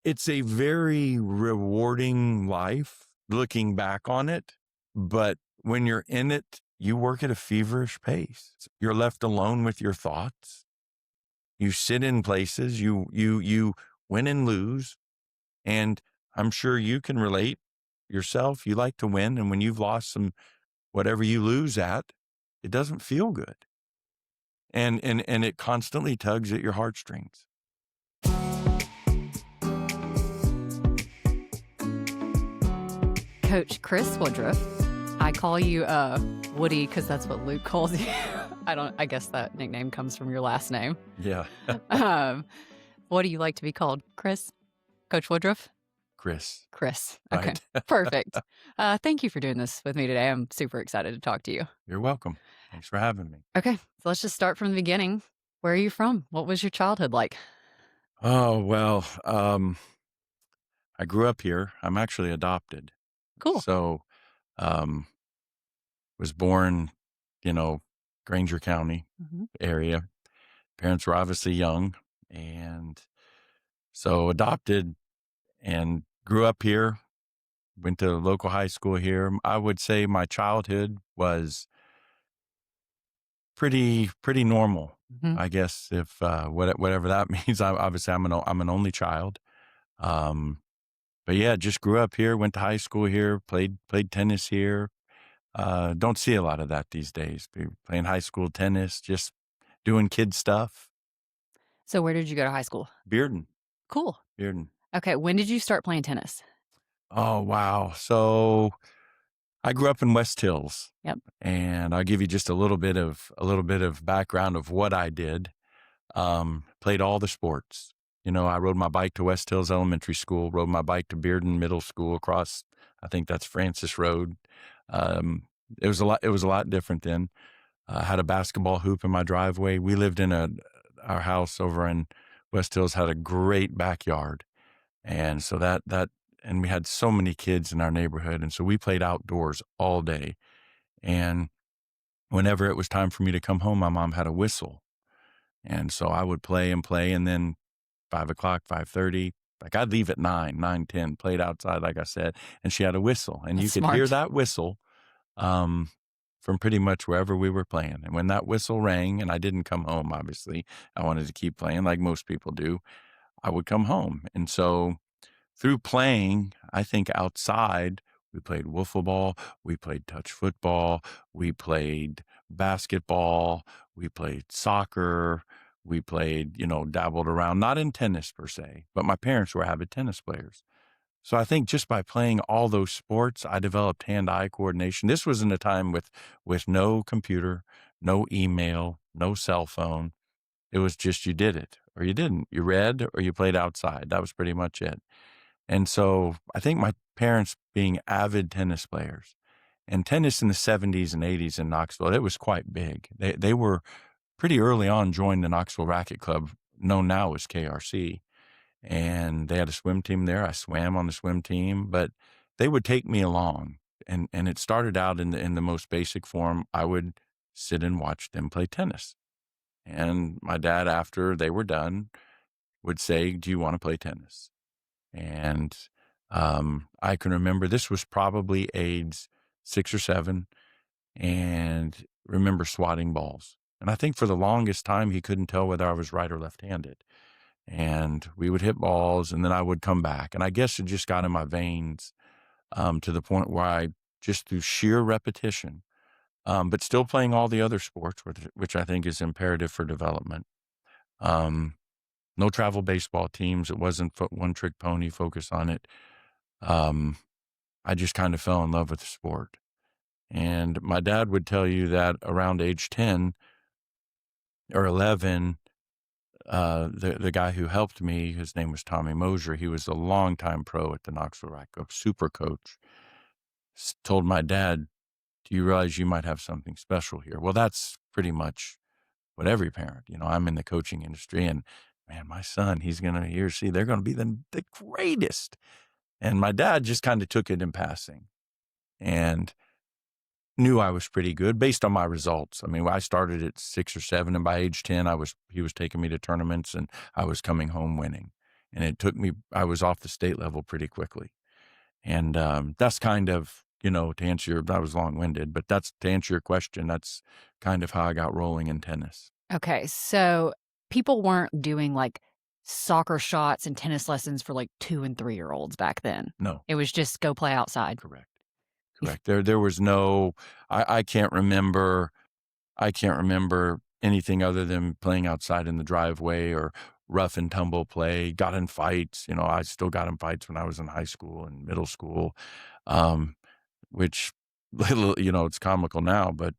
It's a very rewarding life looking back on it, but when you're in it, you work at a feverish pace. You're left alone with your thoughts. You sit in places, you win and lose, and I'm sure you can relate yourself. You like to win, and when you've lost some whatever you lose at, it doesn't feel good. And it constantly tugs at your heartstrings. Coach Chris Woodruff. I call you Woody because that's what Luke calls you. I guess that nickname comes from your last name. Yeah. What do you like to be called? Chris? Coach Woodruff? Chris. Chris. Okay. Right. Perfect. Thank you for doing this with me today. I'm super excited to talk to you. You're welcome. Thanks for having me. Okay. So let's just start from the beginning. Where are you from? What was your childhood like? Oh, well, I grew up here. I'm actually adopted. Cool. So, was born, Granger County Mhm. area. Parents were obviously young, and so adopted and grew up here, went to local high school here. I would say my childhood was pretty normal, Mhm. I guess, if whatever that means. Obviously, I'm an only child. Um, but yeah, just grew up here, went to high school here, played tennis here. Don't see a lot of that these days. Playing high school tennis, just doing kid stuff. So where did you go to high school? Bearden, Cool. Bearden. Okay. When did you start playing tennis? Oh, wow. So I grew up in West Hills, Yep. and I'll give you just a little bit of background of what I did. Played all the sports. I rode my bike to West Hills Elementary School, rode my bike to Bearden Middle School across, I think that's Francis Road. It was a lot different then. Had a basketball hoop in my driveway. We lived in our house over in West Hills had a great backyard. And so and we had so many kids in our neighborhood. And so we played outdoors all day. And whenever it was time for me to come home, my mom had a whistle. And so I would play and play. And then 5:00, 5:30, like I'd leave at 9:10, played outside, like I said, and she had a whistle. And you That's could hear smart. that whistle from pretty much wherever we were playing. And when that whistle rang, and I didn't come home, obviously, I wanted to keep playing like most people do, I would come home. And so through playing, I think outside, we played wiffle ball, we played touch football, we played basketball, we played soccer, we played, dabbled around, not in tennis per se, but my parents were avid tennis players. So I think just by playing all those sports, I developed hand-eye coordination. This was in a time with no computer, no email, no cell phone. It was just you did it or you didn't. You read or you played outside. That was pretty much it. And so I think my parents being avid tennis players, and tennis in the 70s and 80s in Knoxville, it was quite big. They were pretty early on joined the Knoxville Racket Club, known now as KRC. And they had a swim team there. I swam on the swim team, but they would take me along. And it started out in the most basic form. I would sit and watch them play tennis. And my dad, after they were done, would say, "Do you want to play tennis?" And I can remember this was probably age 6 or 7, and remember swatting balls. And I think for the longest time, he couldn't tell whether I was right or left-handed. And we would hit balls, and then I would come back. And I guess it just got in my veins to the point where I, just through sheer repetition, but still playing all the other sports, which I think is imperative for development. No travel baseball teams. It wasn't one trick pony focus on it. I just kind of fell in love with the sport. And my dad would tell you that around age 10 or 11, the guy who helped me, his name was Tommy Mosier. He was a longtime pro at the Knoxville Rack Club, super coach. Told my dad, "Do you realize you might have something special here?" Well, that's pretty much what every parent, I'm in the coaching industry, and man, my son, he or she, they're going to be the greatest. And my dad just kind of took it in passing and knew I was pretty good based on my results. I mean, I started at 6 or 7, and by age 10, he was taking me to tournaments, and I was coming home winning. and it took me I was off the state level pretty quickly. And, that's kind of, to answer your that was long-winded, but that's to answer your question, that's kind of how I got rolling in tennis. Okay, so people weren't doing, like, soccer shots and tennis lessons for, like, 2 and 3-year-olds back then. No, It was just go play outside. correct, You f correct. There was no I can't remember anything other than playing outside in the driveway or rough and tumble play, got in fights, I still got in fights when I was in high school and middle school, um, which little it's comical now, but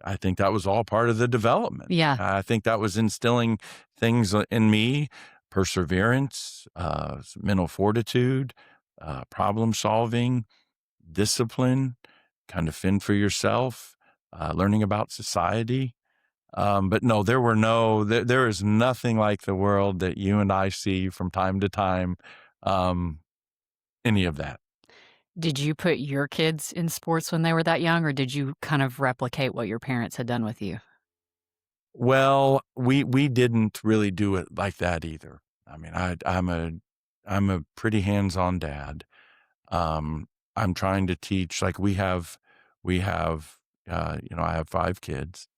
I think that was all part of the development. Yeah. I think that was instilling things in me, perseverance, mental fortitude, problem solving, discipline, kind of fend for yourself, learning about society. But no, there is nothing like the world that you and I see from time to time, um, any of that. Did you put your kids in sports when they were that young, or did you kind of replicate what your parents had done with you? Well, we didn't really do it like that either. I mean, I'm a pretty hands-on dad. Um, I'm trying to teach like I have 5 kids,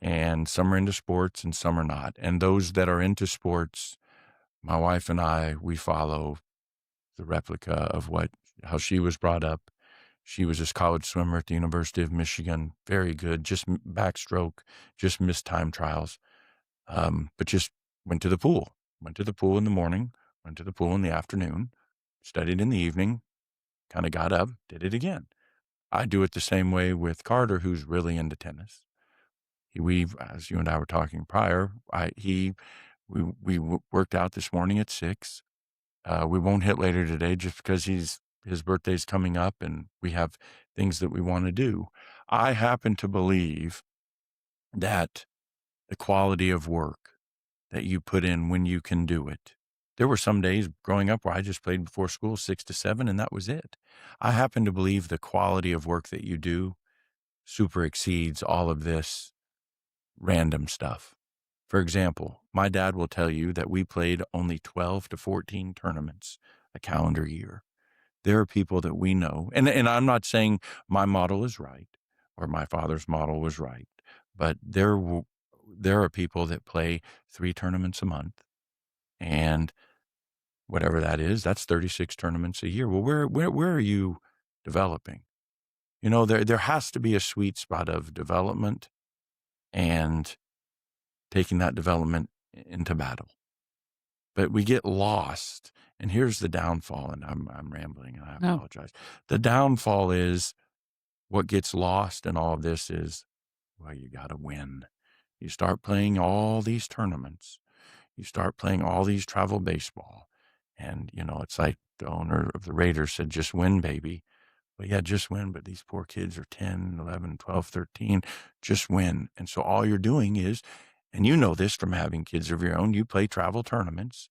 and some are into sports and some are not. And those that are into sports, my wife and I, we follow the replica of how she was brought up. She was this college swimmer at the University of Michigan, very good, just backstroke, just missed time trials. But just went to the pool in the morning, went to the pool in the afternoon, studied in the evening, kind of got up, did it again. I do it the same way with Carter, who's really into tennis. As you and I were talking prior, worked out this morning at 6. We won't hit later today just because his birthday's coming up and we have things that we want to do. I happen to believe that the quality of work that you put in when you can do it. There were some days growing up where I just played before school 6 to 7 and that was it. I happen to believe the quality of work that you do super exceeds all of this random stuff. For example, my dad will tell you that we played only 12 to 14 tournaments a calendar year. There are people that we know, and I'm not saying my model is right or my father's model was right, but there are people that play 3 tournaments a month, and whatever that is, that's 36 tournaments a year. Well, where are you developing? There has to be a sweet spot of development and taking that development into battle. But we get lost, and here's the downfall, and I'm rambling, and I No. apologize. The downfall is what gets lost in all of this is, well, you gotta win. You start playing all these tournaments. You start playing all these travel baseball, and, it's like the owner of the Raiders said, "Just win, baby." Well, yeah, just win, but these poor kids are 10, 11, 12, 13. Just win, and so all you're doing is and you know this from having kids of your own, you play travel tournaments,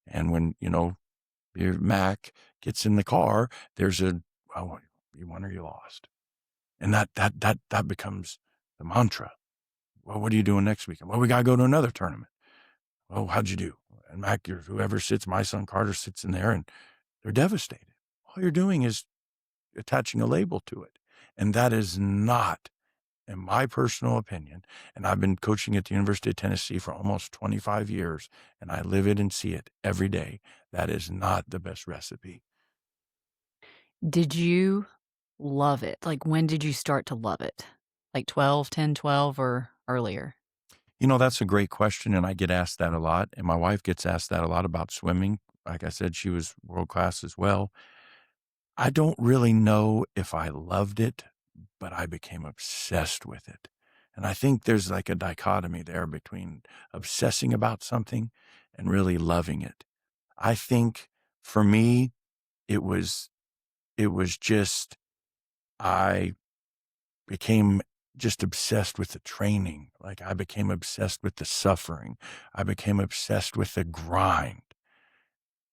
and when, your Mac gets in the car, there's "Well, you won or you lost," and that becomes the mantra. "Well, what are you doing next weekend?" "Well, we gotta go to another tournament." "Oh, how'd you do?" And Mac or whoever sits my son Carter sits in there, and they're devastated. All you're doing is attaching a label to it, and that is not, in my personal opinion, and I've been coaching at the University of Tennessee for almost 25 years, and I live it and see it every day. That is not the best recipe. Did you love it? Like, when did you start to love it? Like 12, 10, 12, or earlier? That's a great question, and I get asked that a lot, and my wife gets asked that a lot about swimming. Like I said, she was world class as well. I don't really know if I loved it, but I became obsessed with it. And I think there's like a dichotomy there between obsessing about something and really loving it. I think for me, it was just I became just obsessed with the training. Like I became obsessed with the suffering. I became obsessed with the grind.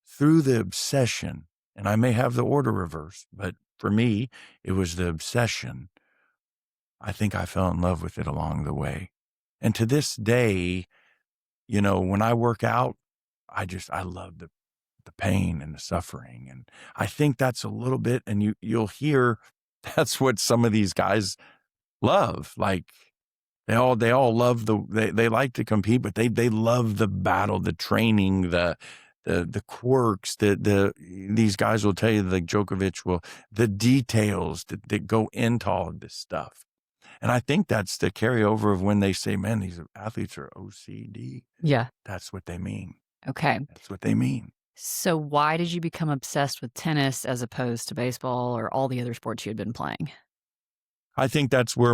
Through the obsession, and I may have the order reversed, but for me, it was the obsession. I think I fell in love with it along the way. And to this day, when I work out, I love the pain and the suffering, and I think that's a little bit and you'll hear that's what some of these guys love, like, they all love they like to compete, but they love the battle, the training, the quirks, these guys will tell you, like Djokovic will the details that go into all of this stuff. And I think that's the carryover of when they say, "Man, these athletes are OCD." Yeah. That's what they mean. Okay. That's what they mean. So why did you become obsessed with tennis as opposed to baseball or all the other sports you had been playing? I think that's where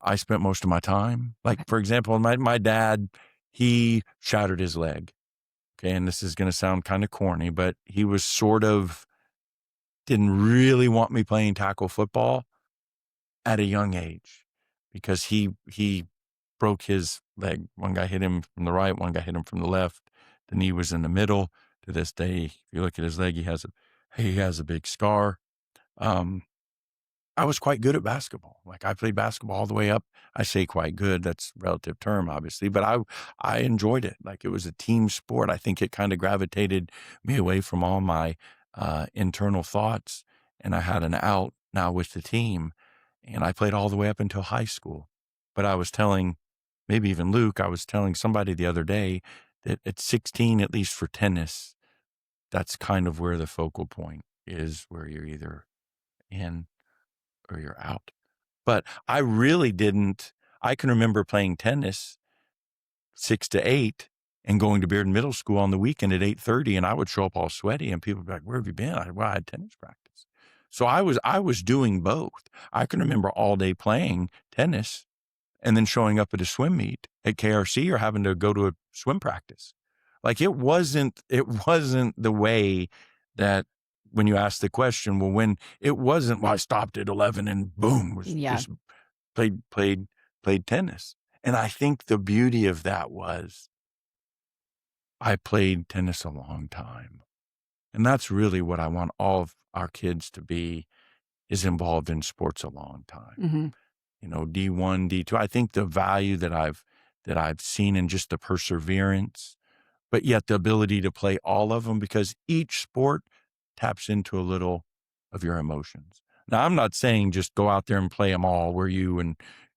I spent most of my time. Like, Okay. for example, my dad, he shattered his leg. Okay, and this is gonna sound kinda corny, but he was sort of didn't really want me playing tackle football at a young age because he broke his leg. One guy hit him from the right, one guy hit him from the left. The knee was in the middle. To this day, if you look at his leg, he has a big scar. Um, I was quite good at basketball. Like, I played basketball all the way up. I say quite good, that's a relative term, obviously, but I enjoyed it. Like, it was a team sport. I think it kinda gravitated me away from all my, internal thoughts, and I had an out now with the team, and I played all the way up until high school. But I was telling maybe even Luke, I was telling somebody the other day that at 16, at least for tennis, that's kind of where the focal point is, where you're either in or you're out. But I really didn't I can remember playing tennis 6 to 8 and going to Bearden Middle School on the weekend at 8:30, and I would show up all sweaty, and people would be like, "Where have you been?" "Well, I had tennis practice." So I was doing both. I can remember all day playing tennis and then showing up at a swim meet at KRC or having to go to a swim practice. Like, it wasn't the way that when you ask the question, well, when it wasn't, "Well, I stopped at 11 and boom, was Yeah. just played played played tennis." And I think the beauty of that was I played tennis a long time. And that's really what I want all of our kids to be, is involved in sports a long time. Mhm. D1, D2. I think the value that I've seen in just the perseverance, but yet the ability to play all of them because each sport taps into a little of your emotions. Now, I'm not saying just go out there and play them all where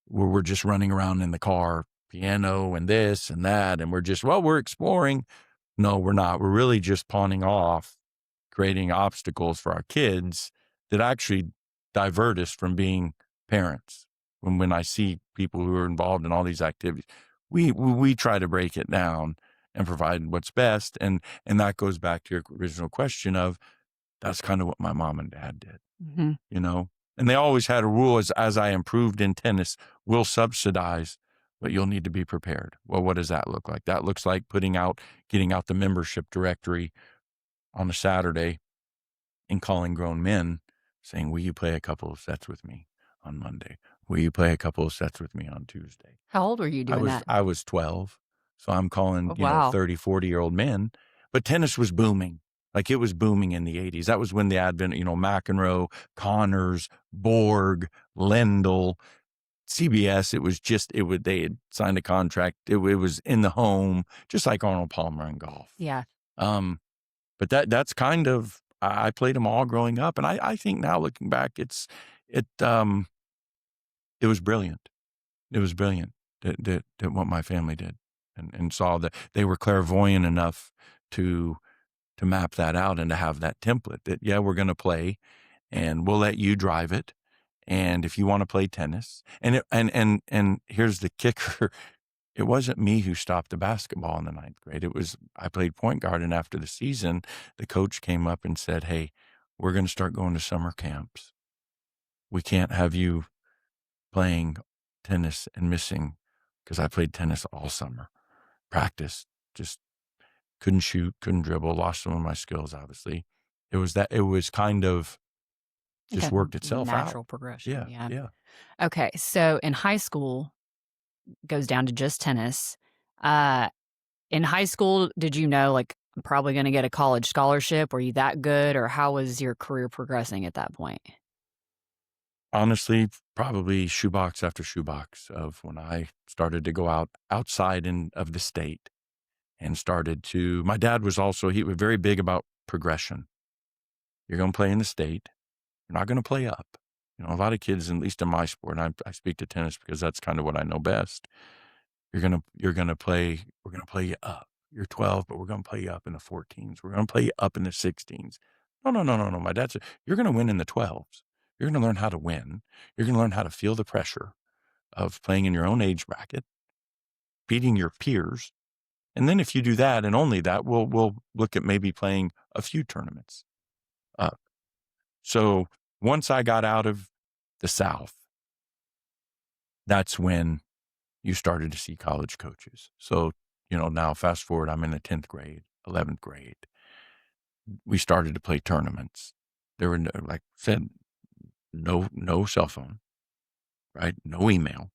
we're just running around in the car, piano and this and that, and we're exploring. No, we're not. We're really just pawning off, creating obstacles for our kids that actually divert us from being parents. When I see people who are involved in all these activities, we try to break it down and provide what's best, and that goes back to your original question of that's kind of what my mom and dad did, Mhm. you know? And they always had a rule as I improved in tennis, we'll subsidize, but you'll need to be prepared. Well, what does that look like? That looks like getting out the membership directory on a Saturday and calling grown men saying, "Will you play a couple of sets with me on Monday? Will you play a couple of sets with me on Tuesday?" How old were you I doing was that? I was 12, so I'm calling, Oh, wow. 30, 40-year-old men, but tennis was booming. Like, it was booming in the '80s. That was when the advent, McEnroe, Connors, Borg, Lendl, CBS, it was just it would they had signed a contract. It was in the home, just like Arnold Palmer in golf. Yeah. Um, but that's kind of I played them all growing up, and I think now looking back, it, um, it was brilliant. It was brilliant that what my family did and saw that they were clairvoyant enough to map that out and to have that template that, yeah, we're gonna play, and we'll let you drive it, and if you wanna play tennis and here's the kicker, it wasn't me who stopped the basketball in the ninth grade, it was I played point guard, and after the season, the coach came up and said, "Hey, we're gonna start going to summer camps. We can't have you playing tennis and missing because I played tennis all summer. Practice, just couldn't shoot, couldn't dribble, lost some of my skills, obviously. It was kind of Okay, just worked itself out. natural progression, Yeah, yeah. yeah. Okay, so in high school, goes down to just tennis. Uh, in high school, did you know, like, I'm probably gonna get a college scholarship? Were you that good, or how was your career progressing at that point? Honestly, probably shoebox after shoebox of when I started to go outside of the state and started to my dad was also he was very big about progression. You're gonna play in the state. You're not gonna play up. A lot of kids, at least in my sport, and I speak to tennis because that's kind of what I know best. You're gonna play we're gonna play you up. You're 12, but we're gonna play you up in the 14s. We're gonna play you up in the 16s. No, no, no, no, no. My dad said, "You're gonna win in the 12s. You're gonna learn how to win. You're gonna learn how to feel the pressure of playing in your own age bracket, beating your peers, and then if you do that and only that, we'll look at maybe playing a few tournaments up." So, once I got out of the South, that's when you started to see college coaches. So, now fast forward, I'm in the 10th grade, 11th grade. We started to play tournaments. There were no, like I said, no cell phone, right? No email,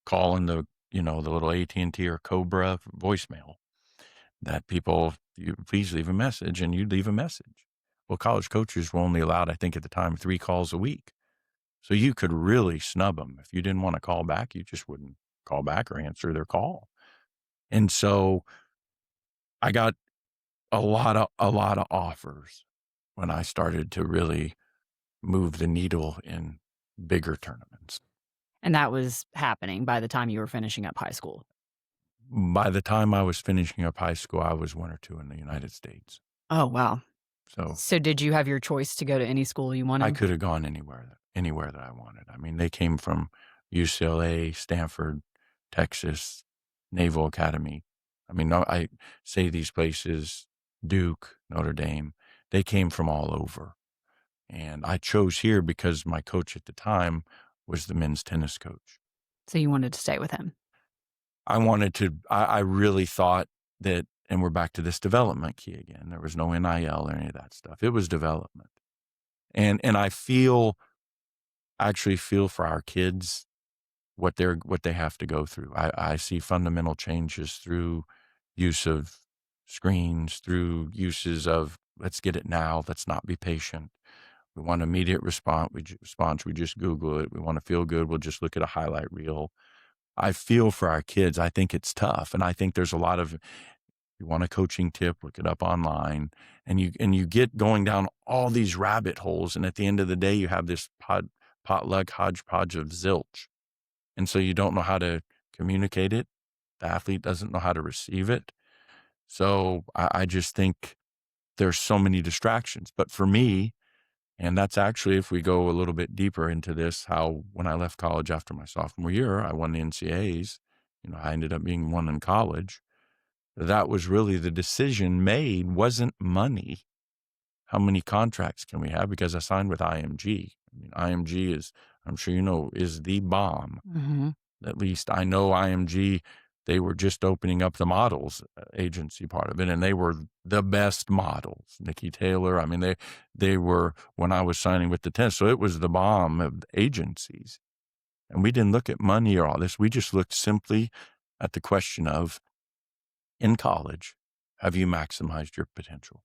calling the little AT&T or Cobra voicemail that people, you please leave a message, and you'd leave a message. Well, college coaches were only allowed, I think at the time, 3 calls a week. So you could really snub them. If you didn't want to call back, you just wouldn't call back or answer their call. And so I got a lot of offers when I started to really move the needle in bigger tournaments. And that was happening by the time you were finishing up high school. By the time I was finishing up high school, I was 1 or 2 in the United States. Oh, wow. So So did you have your choice to go to any school you I wanted? could have gone anywhere that I wanted. I mean, they came from UCLA, Stanford, Texas, Naval Academy. I mean, no, I say these places, Duke, Notre Dame, they came from all over. And I chose here because my coach at the time was the men's tennis coach. So you wanted to stay with him. I really thought that, and we're back to this development key again. There was no NIL or any of that stuff. It was development. And I actually feel for our kids what they have to go through. I see fundamental changes through use of screens, through uses of let's get it now, let's not be patient. We want immediate response. We just Google it. We want to feel good. We'll just look at a highlight reel. I feel for our kids. I think it's tough, and I think there's a lot of. You want a coaching tip, look it up online, and you get going down all these rabbit holes, and at the end of the day, you have this potluck hodgepodge of zilch, and so you don't know how to communicate it. The athlete doesn't know how to receive it. So I just think there's so many distractions. But for me, and that's actually, if we go a little bit deeper into this, how when I left college after my sophomore year, I won the NCAAs. I ended up being one in college. That was really the decision made, wasn't money. How many contracts can we have? Because I signed with IMG. I mean, IMG is, I'm sure you know, is the bomb. Mhm. At least I know IMG, they were just opening up the models agency part of it, and they were the best models. Nikki Taylor, I mean, they were when I was signing with the tennis. So it was the bomb of agencies. And we didn't look at money or all this. We just looked simply at the question of in college, have you maximized your potential?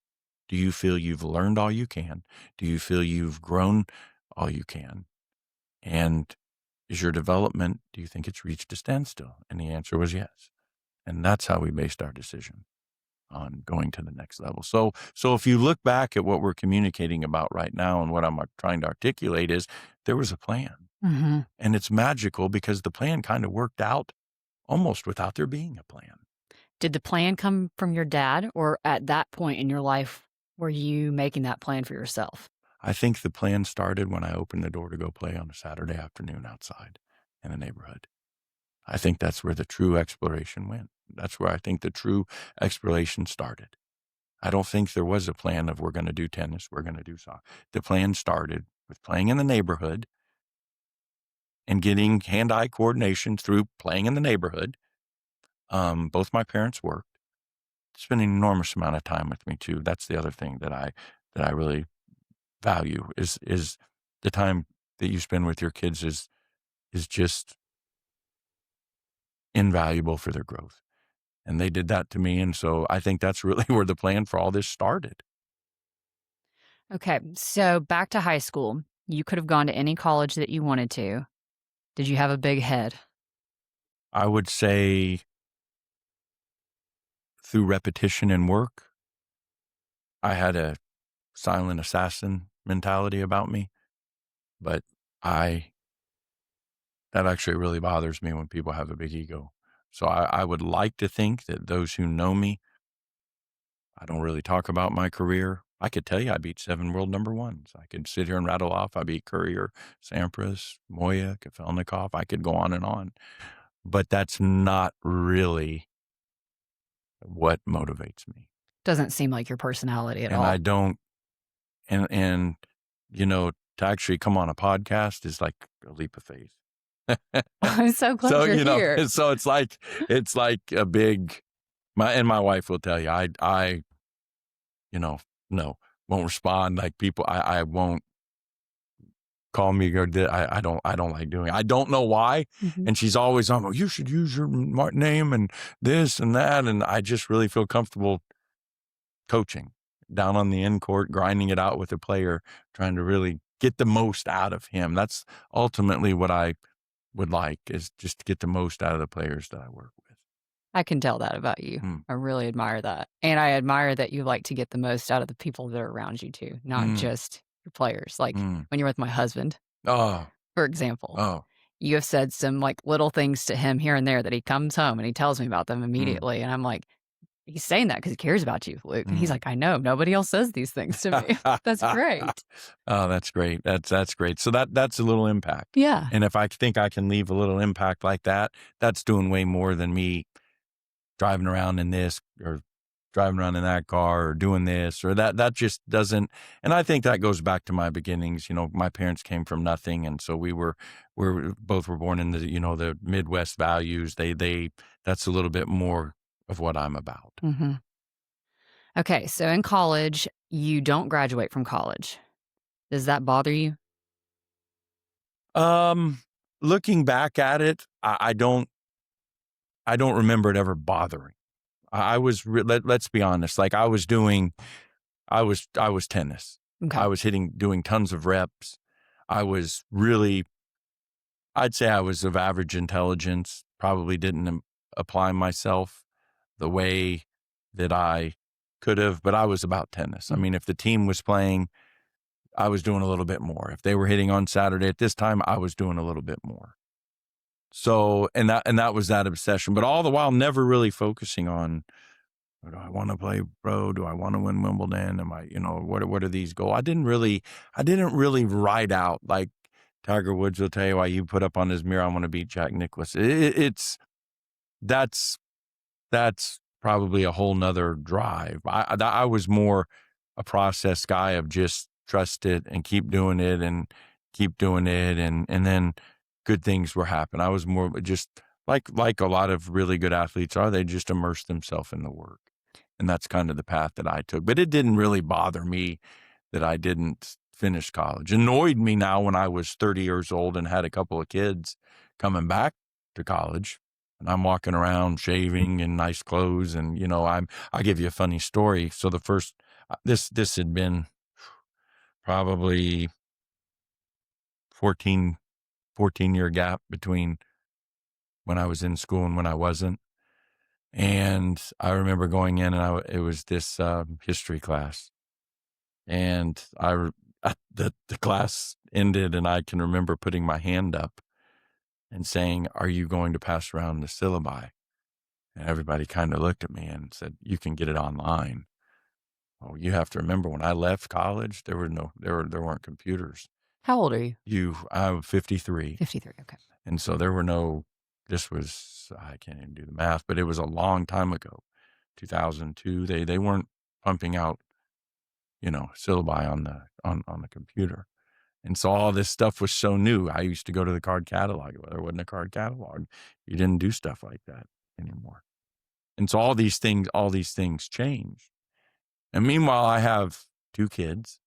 Do you feel you've learned all you can? Do you feel you've grown all you can? And is your development, do you think it's reached a standstill? And the answer was yes. And that's how we based our decision on going to the next level. So if you look back at what we're communicating about right now and what I'm trying to articulate is there was a plan. Mhm. And it's magical because the plan kind of worked out almost without there being a plan. Did the plan come from your dad, or at that point in your life, were you making that plan for yourself? I think the plan started when I opened the door to go play on a Saturday afternoon outside in the neighborhood. I think that's where the true exploration went. That's where I think the true exploration started. I don't think there was a plan of we're going to do tennis, we're going to do soccer. The plan started with playing in the neighborhood and getting hand-eye coordination through playing in the neighborhood. Both my parents worked. Spent an enormous amount of time with me too. That's the other thing that I really value is the time that you spend with your kids is just invaluable for their growth. And they did that to me, and so I think that's really where the plan for all this started. Okay, so back to high school. You could have gone to any college that you wanted to. Did you have a big head? I would say through repetition and work, I had a silent assassin mentality about me, but I that actually really bothers me when people have a big ego. So I would like to think that those who know me, I don't really talk about my career. I could tell you I beat 7 world number ones. I could sit here and rattle off. I beat Courier, Sampras, Moya, Kafelnikov. I could go on and on. But that's not really what motivates me. Doesn't seem like your personality at And I all. don't and to actually come on a podcast is like a leap of faith. I'm so glad So, you're here. so it's like a big my wife will tell you, you know, no, won't respond like people. I won't call me or I don't like doing it. I don't know why. Mhm. And she's always on, oh, you should use your name and this and that. And I just really feel comfortable coaching down on the end court, grinding it out with a player, trying to really get the most out of him. That's ultimately what I would like, is just to get the most out of the players that I work with. I can tell that about you. Mm, I really admire that. And I admire that you like to get the most out of the people that are around you too, not mm, just your players. Like mm. when you're with my husband, Oh, for example, oh, you have said some like little things to him here and there that he comes home and he tells me about them mm, immediately. And I'm like, he's saying that because he cares about you, Luke. And he's mm. like, I know. Nobody else says these things to me. That's great. Oh, that's great. That's great. So that's a little impact. Yeah. And if I think I can leave a little impact like that, that's doing way more than me driving around in this or driving around in that car or doing this or that. That just doesn't. And I think that goes back to my beginnings. My parents came from nothing, and so we're both were born in the Midwest values. That's a little bit more of what I'm about. Hmm. Okay. So in college, you don't graduate from college. Does that bother you? Um, Looking back at it, I don't remember it ever bothering. I was let's be honest. Like I was tennis. Okay. I was doing tons of reps. I was really, I'd say I was of average intelligence. Probably didn't apply myself the way that I could have, but I was about tennis. I Mhm. mean, if the team was playing, I was doing a little bit more. If they were hitting on Saturday at this time, I was doing a little bit more. So, and that was that obsession, but all the while never really focusing on, do I want to play pro? Do I want to win Wimbledon? Am I, what are these goals? I didn't really write out like Tiger Woods will tell you why you put up on his mirror, I want to beat Jack Nicklaus. That's, that's probably a whole nother drive. I was more a process guy of just trust it and keep doing it and keep doing it. And then good things were happen. I was more just like a lot of really good athletes are, they just immerse themselves in the work. And that's kind of the path that I took. But it didn't really bother me that I didn't finish college. It annoyed me now when I was 30 years old and had a couple of kids coming back to college. And I'm walking around shaving in nice clothes. And, I'll give you a funny story. So the first, this had been probably 14, 14-year gap between when I was in school and when I wasn't. And I remember going in and it was this history class. And the class ended and I can remember putting my hand up and saying, are you going to pass around the syllabi? And everybody kind of looked at me and said, you can get it online. Oh, you have to remember when I left college, there weren't computers. How old are you? I'm 53. 53. Okay. And so this was, I can't even do the math, but it was a long time ago, 2002. They weren't pumping out, syllabi on the computer. And so all this stuff was so new. I used to go to the card catalog. Well, there wasn't a card catalog. You didn't do stuff like that anymore. And so all these things changed. And meanwhile, I have 2 kids.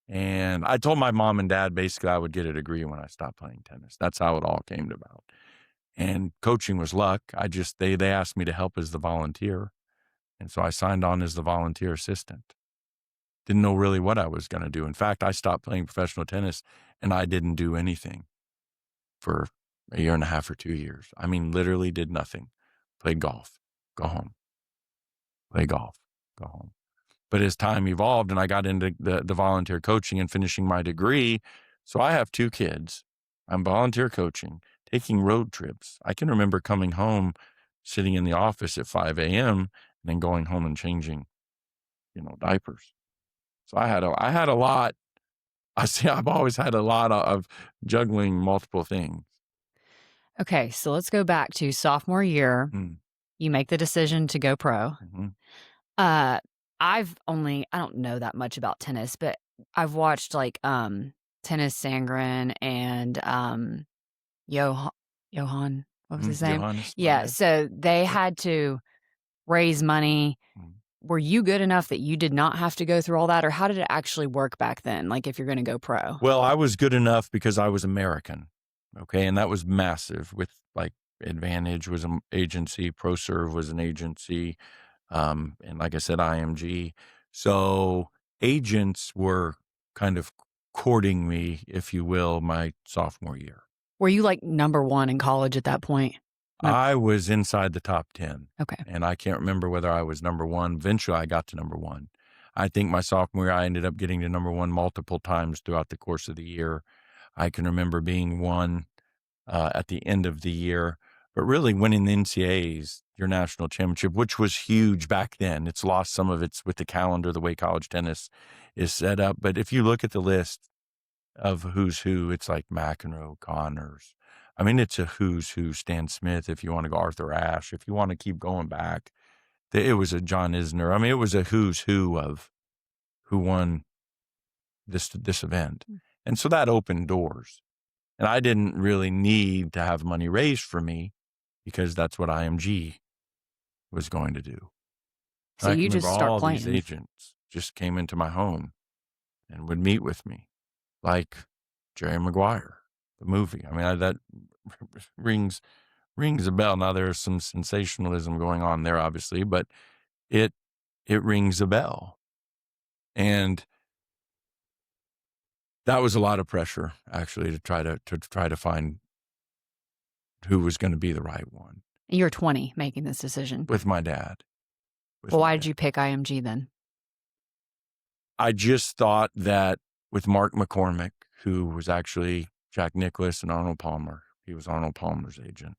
And I told my mom and dad basically I would get a degree when I stopped playing tennis. That's how it all came about. And coaching was luck. They asked me to help as the volunteer. And so I signed on as the volunteer assistant. Didn't know really what I was going to do. In fact, I stopped playing professional tennis and I didn't do anything for a year and a half or 2 years. I mean, literally did nothing. Played golf, go home. play golf, go home. But as time evolved and I got into the volunteer coaching and finishing my degree, so I have 2 kids. I'm volunteer coaching, taking road trips. I can remember coming home, sitting in the office at 5 a.m. and then going home and changing, diapers. So I had a lot. I see I've always had a lot of juggling multiple things. Okay, so let's go back to sophomore year. Mm, You make the decision to go pro. mhm. Uh, I don't know that much about tennis, but I've watched like Tennis Sangren and Johan Johan, what was his name? Johannes, my Yeah, bad. so they Yep. had to raise money. Mm. Were you good enough that you did not have to go through all that, or how did it actually work back then? Like if you're going to go pro? Well, I was good enough because I was American, okay, and that was massive with, like, Advantage was an agency, ProServe was an agency, and like I said, IMG. So, agents were kind of courting me, if you will, my sophomore year. Were you like number 1 in college at that point? Like, I was inside the top 10, okay. and I can't remember whether I was number 1. Eventually, I got to number 1. I think my sophomore year, I ended up getting to number 1 multiple times throughout the course of the year. I can remember being 1 at the end of the year, but really winning the NCAAs, your national championship, which was huge back then. It's lost some of its with the calendar, the way college tennis is set up. But if you look at the list of who's who, it's like McEnroe, Connors. I mean, it's a who's who. Stan Smith, if you want to go Arthur Ashe, if you want to keep going back, it was a John Isner. I mean, it was a who's who of who won this event, and so that opened doors. And I didn't really need to have money raised for me because that's what IMG was going to do. So And I you can remember just start all these playing. agents just came into my home and would meet with me, like Jerry Maguire, the movie. I mean, that rings a bell. Now there's some sensationalism going on there, obviously, but it it rings a bell. And that was a lot of pressure, actually, to try to find who was going to be the right one And you're 20 making this decision. with my dad. With Well, my why did dad. you pick IMG then? I just thought that with Mark McCormick, who was actually Jack Nicklaus and Arnold Palmer, he was Arnold Palmer's agent.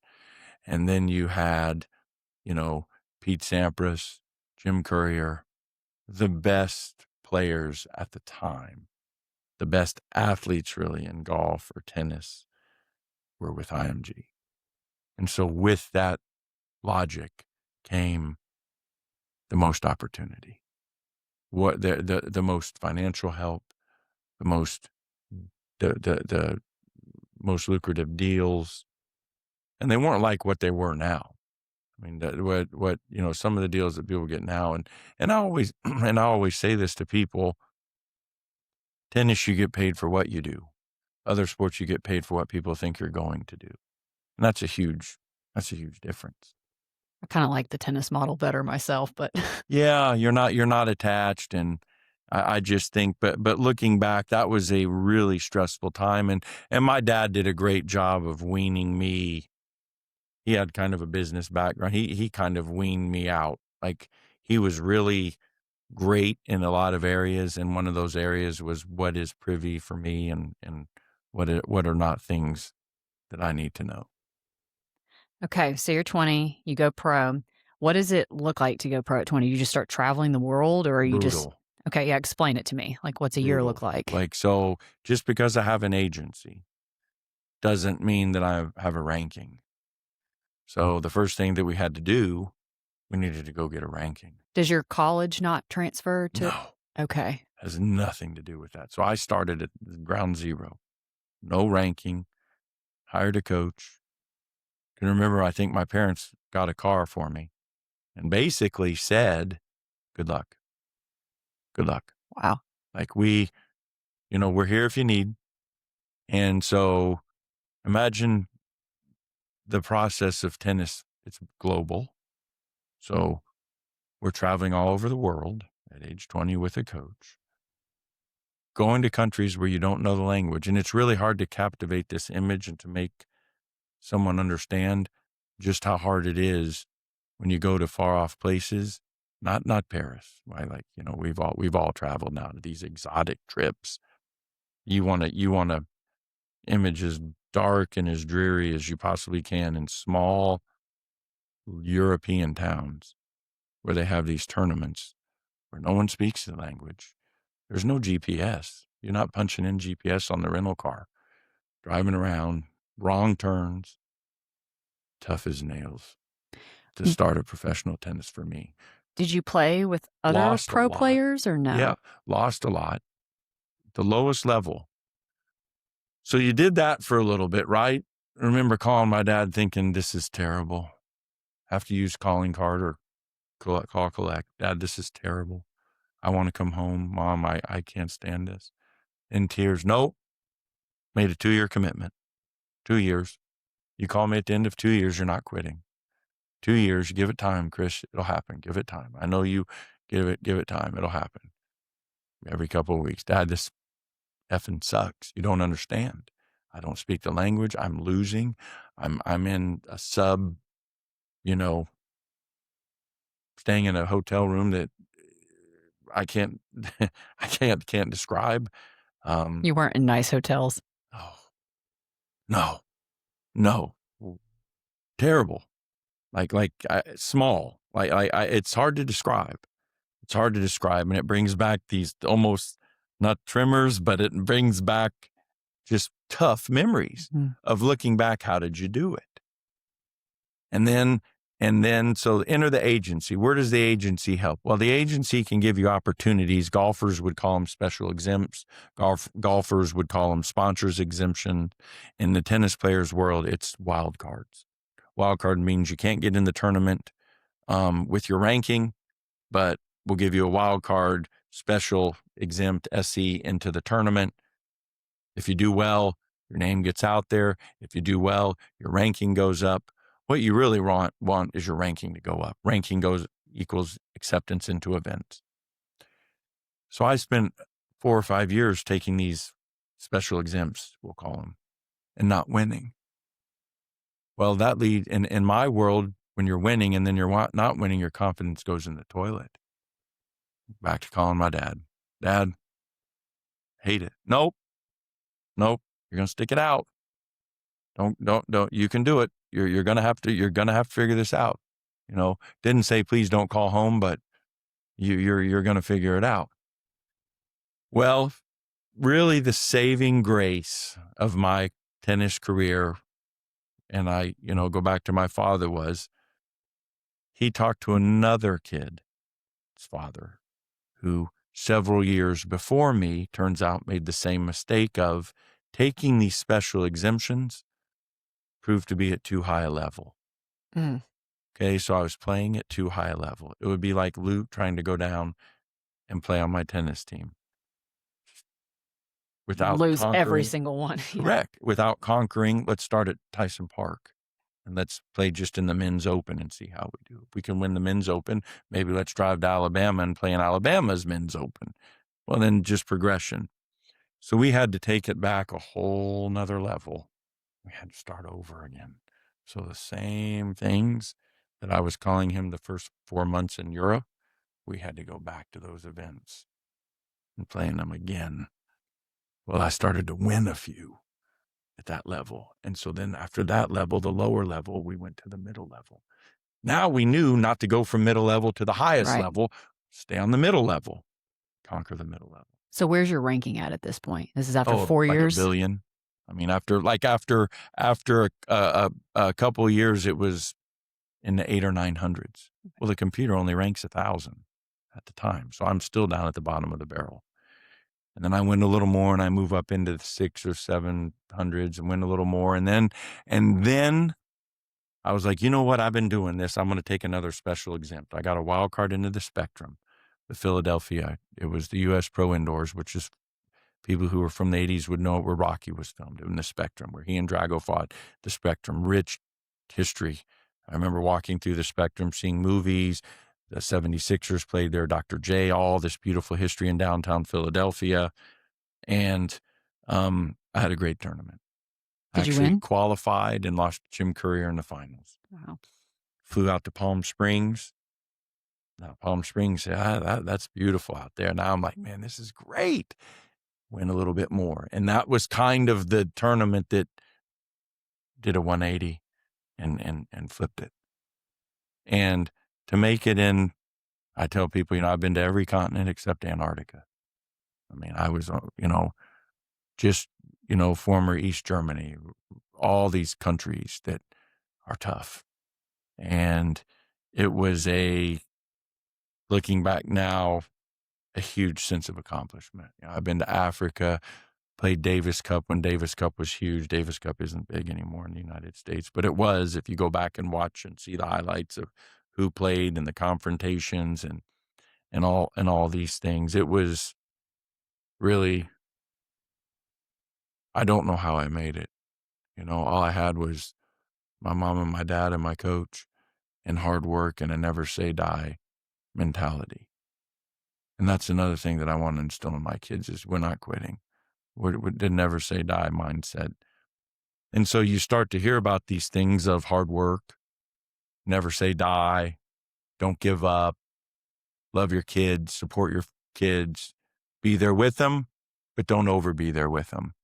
And then you had, Pete Sampras, Jim Courier, the best players at the time, the best athletes really in golf or tennis were with IMG. And so with that logic came the most opportunity, what the most financial help, the most the most lucrative deals, and they weren't like what they were now. I mean, what some of the deals that people get now, and I always and I always say this to people: tennis, you get paid for what you do. Other sports, you get paid for what people think you're going to do, and that's a huge difference. I kind of like the tennis model better myself, but Yeah, you're not attached, and I just think, but looking back, that was a really stressful time, and my dad did a great job of weaning me. He had kind of a business background. He kind of weaned me out. Like, he was really great in a lot of areas, and one of those areas was what is privy for me, and what are not things that I need to know. okay, so you're 20, you go pro. What does it look like to go pro at 20? You just start traveling the world or are you just Brutal, okay, yeah, explain it to me. Like what's a year look brutal. like? Like, so just because I have an agency doesn't mean that I have a ranking. So the first thing that we had to do, we needed to go get a ranking. Does your college not transfer to No, okay. has nothing to do with that. So I started at ground zero, no ranking, hired a coach. Can remember, I think my parents got a car for me and basically said, good luck, good luck. Wow. Like, we're here if you need. And so imagine the process of tennis. It's global. So we're traveling all over the world at age 20 with a coach, going to countries where you don't know the language. And it's really hard to captivate this image and to make someone understand just how hard it is when you go to far off places not Paris. I like, we've all traveled now to these exotic trips. You wanna image as dark and as dreary as you possibly can in small European towns where they have these tournaments where no one speaks the language. There's no GPS. You're not punching in GPS on the rental car, driving around, wrong turns, tough as nails to N start a professional tennis for me. Did you play with other Lost a pro lot. players or Yeah, no? lost a lot. The lowest level. So you did that for a little bit, right? I remember calling my dad thinking, this is terrible. Have to use calling card or call collect. Dad, this is terrible. I want to come home. Mom, I can't stand this. In tears. Nope. Made a 2-year commitment. 2 years. You call me at the end of 2 years, you're not quitting. 2 years, give it time, Chris. It'll happen. Give it time. I know you. Give it time. It'll happen. Every couple of weeks. Dad, this effing sucks. You don't understand. I don't speak the language. I'm losing. I'm in a you know, staying in a hotel room that I can't I can't describe. You weren't in nice hotels. Oh, no, no, terrible. Small. It's hard to describe. It's hard to describe, and it brings back these almost not tremors, but it brings back just tough memories Mhm. of looking back. How did you do it? And then, so enter the agency. Where does the agency help? Well, the agency can give you opportunities. Golfers would call them special exempts. Golfers would call them sponsors exemption. In the tennis players world, it's wild cards. Wild card means you can't get in the tournament with your ranking, but we'll give you a wild card, special exempt SE into the tournament. If you do well, your name gets out there. If you do well, your ranking goes up. What you really want is your ranking to go up. Ranking equals acceptance into events. So I spent 4 or 5 years taking these special exempts, we'll call them, and not winning. Well, that in my world, when you're winning and then you're not winning, your confidence goes in the toilet. Back to calling my dad. Dad, hate it. Nope. Nope. You're going to stick it out. Don't. You can do it. You're going to have to figure this out. Didn't say, please don't call home, but you're going to figure it out. Well, really the saving grace of my tennis career, and I, go back to my father, was he talked to another kid's father who several years before me, turns out, made the same mistake of taking these special exemptions, proved to be at too high a level. Mm. Okay, so I was playing at too high a level. It would be like Luke trying to go down and play on my tennis team without Lose every conquering. single one. Yeah. Correct. Without conquering, let's start at Tyson Park and let's play just in the men's open and see how we do. If we can win the men's open, maybe let's drive to Alabama and play in Alabama's men's open. Well, then just progression. So we had to take it back a whole nother level. We had to start over again. So the same things that I was calling him the first 4 months in Europe, we had to go back to those events and playing them again. Well, I started to win a few at that level. And so then after that level, the lower level, we went to the middle level. Now we knew not to go from middle level to the highest Right. level, stay on the middle level, conquer the middle level. So where's your ranking at this point? This is after Oh, 4 like a years? billion. I mean, after a couple of years, it was in the 8 or 900s. Well, the computer only ranks 1,000 at the time, so I'm still down at the bottom of the barrel. And then I win a little more, and I move up into the 6 or 700s and win a little more, and then I was like, you know what? I've been doing this. I'm going to take another special exempt. I got a wild card into the Spectrum, the Philadelphia. It was the U.S. Pro Indoors, which is people who were from the 80s would know where Rocky was filmed, in the Spectrum, where he and Drago fought. The Spectrum, rich history. I remember walking through the Spectrum, seeing movies. The 76ers played there, Dr. J, all this beautiful history in downtown Philadelphia. And I had a great tournament. Did you Actually win? qualified and lost to Jim Courier in the finals. Wow. Flew out to Palm Springs, Now Palm Springs, yeah, that's beautiful out there. Now I'm like, "Man, this is great." Win a little bit more, and that was kind of the tournament that did a 180 and flipped it. And to make it in, I tell people, I've been to every continent except Antarctica. I mean, I was, just, former East Germany, all these countries that are tough. And it was looking back now, a huge sense of accomplishment. I've been to Africa, played Davis Cup when Davis Cup was huge. Davis Cup isn't big anymore in the United States, but it was. If you go back and watch and see the highlights of who played and the confrontations and all these things, it was really, I don't know how I made it. All I had was my mom and my dad and my coach and hard work and a never say die mentality. And that's another thing that I want to instill in my kids is we're not quitting. We're the never say die mindset. And so you start to hear about these things of hard work, never say die, don't give up, love your kids, support your kids, be there with them, but don't over be there with them.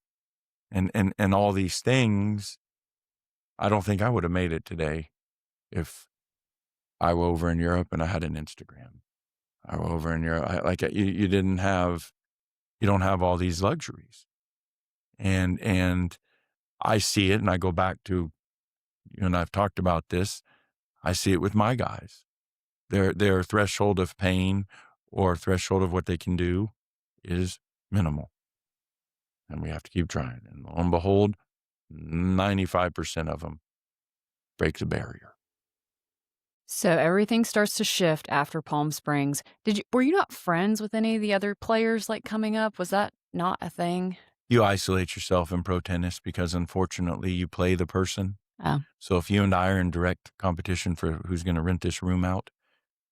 And all these things, I don't think I would have made it today if I were over in Europe and I had an Instagram. I were over in Europe, you don't have all these luxuries. And I see it, and I go back to, and I've talked about this, I see it with my guys. Their threshold of pain or threshold of what they can do is minimal. And we have to keep trying. And lo and behold, 95% of them break the barrier. So everything starts to shift after Palm Springs. Were you not friends with any of the other players, like, coming up? Was that not a thing? You isolate yourself in pro tennis because unfortunately you play the person. Oh, So if you and I are in direct competition for who's going to rent this room out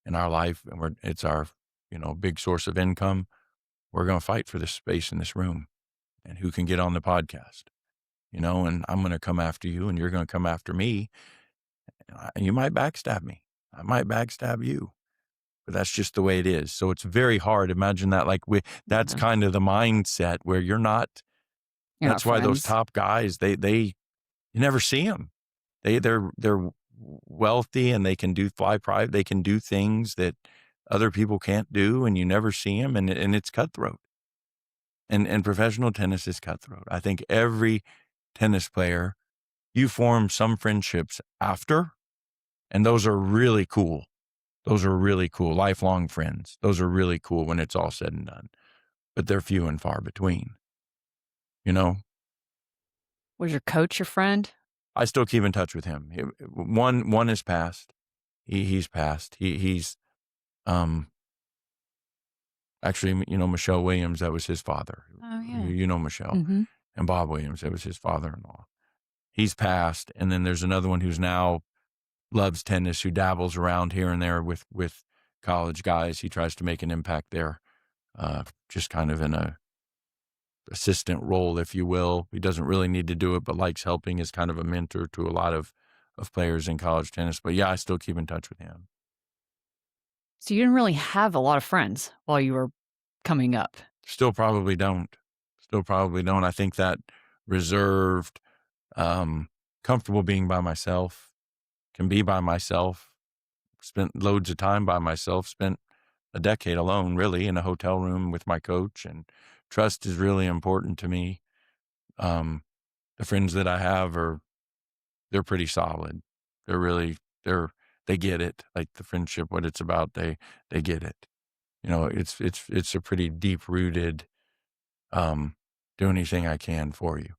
in our life, and it's our, big source of income, we're going to fight for this space in this room and who can get on the podcast, and I'm going to come after you and you're going to come after me. And you might backstab me. I might backstab you, but that's just the way it is. So it's very hard. Imagine that, that's yeah. kind of the mindset where You're not that's why those friends. top guys, you never see them. They're wealthy and they can do fly private. They can do things that other people can't do, and you never see them. And it's cutthroat. And professional tennis is cutthroat. I think every tennis player, you form some friendships after, and those are really cool. Those are really cool. Lifelong friends. Those are really cool when it's all said and done. But they're few and far between. You know, Was your coach your friend? I still keep in touch with him. One has passed. He's passed. He's actually, Michelle Williams, that was his father. Oh, You, yeah. you know Michelle. Mhm. And Bob Williams, that was his father-in-law. He's passed. And then there's another one who's now loves tennis, who dabbles around here and there with college guys. He tries to make an impact there, just kind of in a assistant role, if you will. He doesn't really need to do it, but likes helping as kind of a mentor to a lot of players in college tennis. But yeah, I still keep in touch with him. So you didn't really have a lot of friends while you were coming up. Still probably don't. Still probably don't. I think that reserved, comfortable being by myself, can be by myself, spent loads of time by myself, spent a decade alone, really, in a hotel room with my coach, and trust is really important to me. Um, the friends that I have they're pretty solid. They're really, they get it. Like the friendship, what it's about, they get it. It's a pretty deep rooted, do anything I can for you.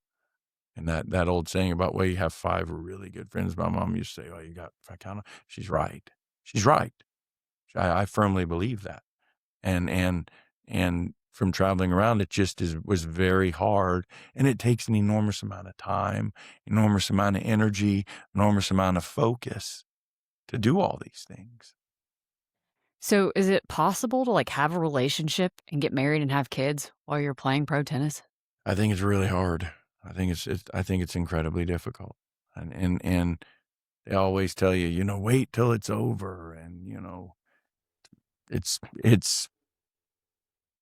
And that old saying about, well, you have 5 really good friends. My mom used to say, oh, you got, if I count 'em, she's right. She's right. I firmly believe that. And from traveling around, it just was very hard, and it takes an enormous amount of time, enormous amount of energy, enormous amount of focus to do all these things. So is it possible to, like, have a relationship and get married and have kids while you're playing pro tennis? I think it's really hard. I think it's incredibly difficult. And they always tell you, wait till it's over, and it's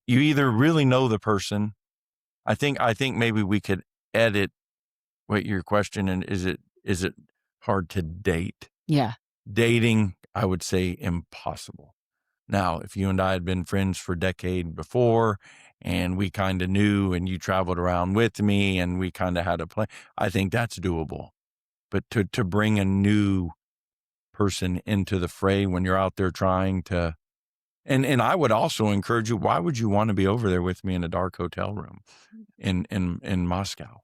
you either really know the person. I think maybe we could edit what your question, and is it hard to date? Yeah. Dating, I would say impossible. Now, if you and I had been friends for a decade before and we kind of knew and you traveled around with me and we kind of had a plan, I think that's doable. But to bring a new person into the fray when you're out there trying to, and I would also encourage you, why would you want to be over there with me in a dark hotel room in Moscow?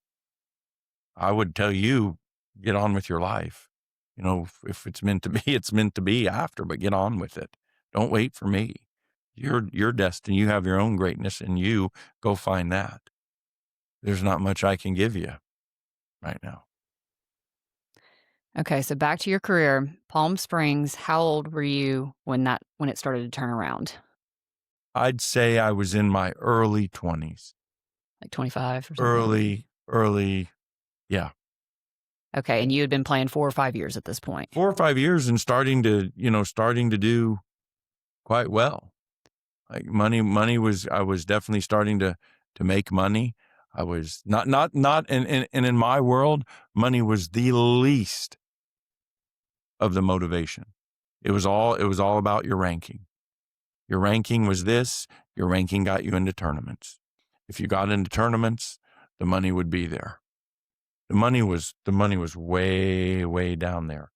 I would tell you, get on with your life. If it's meant to be, it's meant to be after, but get on with it. Don't wait for me. You're destined. You have your own greatness, and you go find that. There's not much I can give you right now. Okay, so back to your career, Palm Springs. How old were you when it started to turn around? I'd say I was in my early 20s. Like 25 or something? Early, yeah. Okay, and you had been playing 4 or 5 years at this point. 4 or 5 years and starting to do quite well. Like money was, I was definitely starting to make money. I was not, and in my world, money was the least of the motivation. It was all about your ranking. Your ranking was this, your ranking got you into tournaments. If you got into tournaments, the money would be there. The money was way, way down there.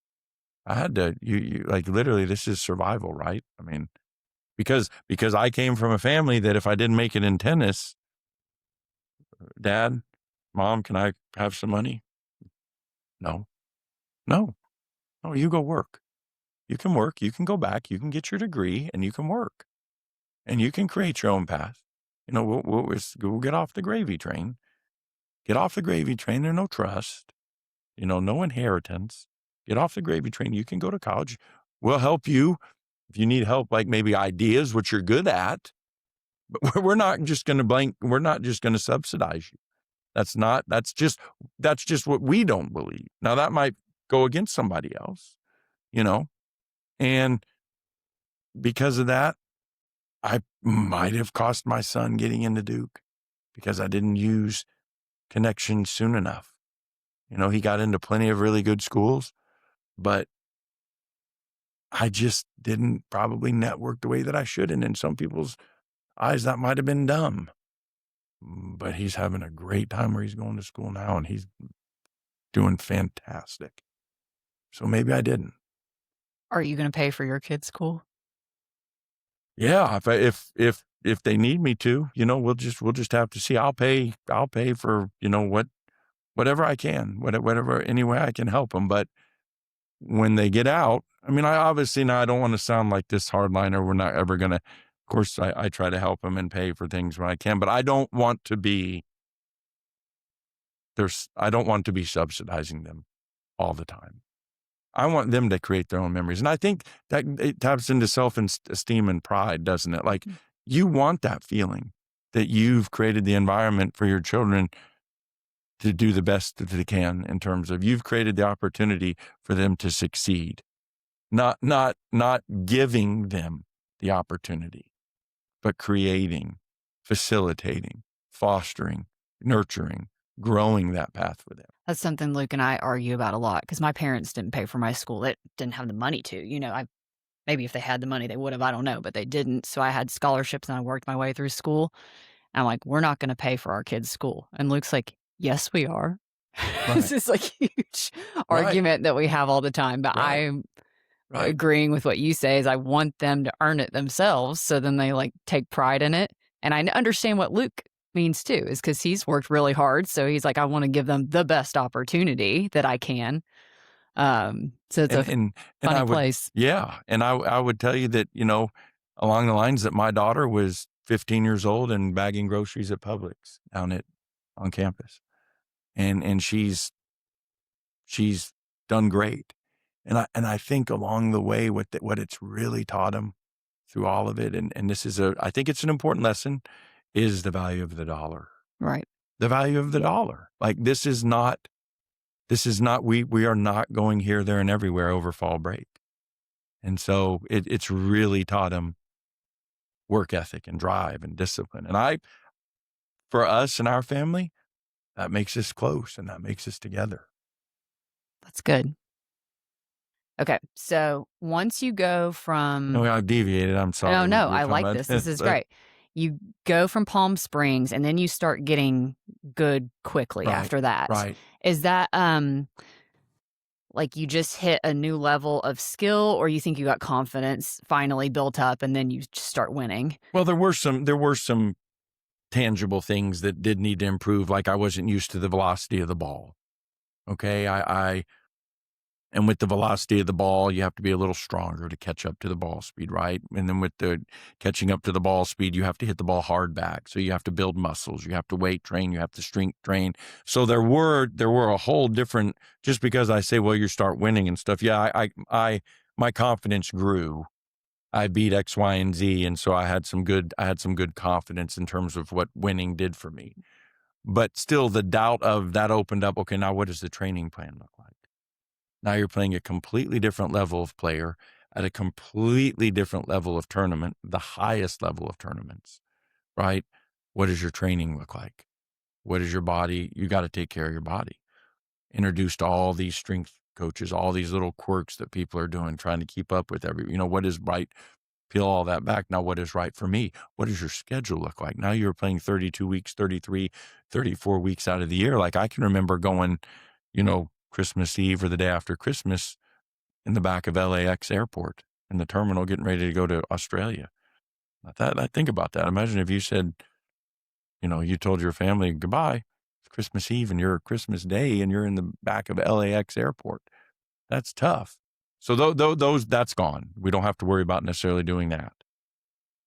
I had to, you like, literally, this is survival, right? I mean, because I came from a family that if I didn't make it in tennis, Dad, Mom, can I have some money? No, no, no, you go work. You can work, you can go back, you can get your degree, and you can work, and you can create your own path. We'll get off the gravy train. Get off the gravy train. There's no trust, no inheritance. Get off the gravy train. You can go to college. We'll help you if you need help, like maybe ideas, which you're good at. But we're not just going to we're not just going to subsidize you. That's just what we don't believe. Now that might go against somebody else, you know, and because of that, I might have cost my son getting into Duke because I didn't use connections soon enough. He got into plenty of really good schools, but I just didn't probably network the way that I should. And in some people's eyes, that might have been dumb. But he's having a great time where he's going to school now, and he's doing fantastic. So maybe I didn't. Are you gonna pay for your kids' school? Yeah, if they need me to, we'll just have to see. I'll pay for, whatever I can, whatever any way I can help them. But when they get out, I mean, I obviously, now I don't want to sound like this hardliner. We're not ever gonna. Of course, I try to help them and pay for things when I can, but I don't want to be I don't want to be subsidizing them all the time. I want them to create their own memories. And I think that it taps into self-esteem and pride, doesn't it? Like, you want that feeling that you've created the environment for your children to do the best that they can, in terms of you've created the opportunity for them to succeed, not giving them the opportunity, but creating, facilitating, fostering, nurturing, growing that path for them. That's something Luke and I argue about a lot because my parents didn't pay for my school. They didn't have the money to. Maybe if they had the money, they would have. I don't know, but they didn't. So I had scholarships and I worked my way through school. And I'm like, we're not going to pay for our kids' school. And Luke's like, yes, we are. This Right, is like huge right, argument that we have all the time. But right, I'm right. agreeing with what you say is I want them to earn it themselves. So then they like take pride in it. And I understand what Luke means too, is because he's worked really hard. So he's like, I want to give them the best opportunity that I can. So it's a And and and I funny would, place. yeah, and I would tell you that, along the lines that my daughter was 15 years old and bagging groceries at Publix on campus. And she's done great. And I think along the way, what it's really taught them through all of it, and this is I think it's an important lesson, is the value of the dollar. Right. The value of the dollar. Like, this is not we are not going here, there, and everywhere over fall break. And so it's really taught them work ethic and drive and discipline. And for us and our family, that makes us close and that makes us together. That's good. Okay, so once you go from I deviated. I'm no, sorry. We no, were I talking like about this. this, This is but great. You go from Palm Springs and then you start getting good quickly right, after that. right. Is that, like you just hit a new level of skill or you think you got confidence finally built up and then you just start winning? Well, there were some tangible things that did need to improve. Like I wasn't used to the velocity of the ball. Okay. And with the velocity of the ball, you have to be a little stronger to catch up to the ball speed, right? And then with the catching up to the ball speed, you have to hit the ball hard back. So you have to build muscles, you have to weight train, you have to strength train. So there were a whole different, just because I say, well, you start winning and stuff. Yeah, my confidence grew. I beat X, Y, and Z. And so I had some good confidence in terms of what winning did for me. But still the doubt of that opened up. Okay, now what does the training plan look like? Now you're playing a completely different level of player at a completely different level of tournament, the highest level of tournaments, right? What does your training look like? What is your body? You got to take care of your body. Introduced all these strength coaches, all these little quirks that people are doing, trying to keep up with what is right, peel all that back. Now, what is right for me? What does your schedule look like? Now you're playing 32 weeks, 33, 34 weeks out of the year. Like I can remember going, Christmas Eve or the day after Christmas in the back of LAX airport in the terminal getting ready to go to Australia. I think about that. Imagine if you said, you told your family goodbye, it's Christmas Eve and you're Christmas Day and you're in the back of LAX airport. That's tough. So that's gone. We don't have to worry about necessarily doing that.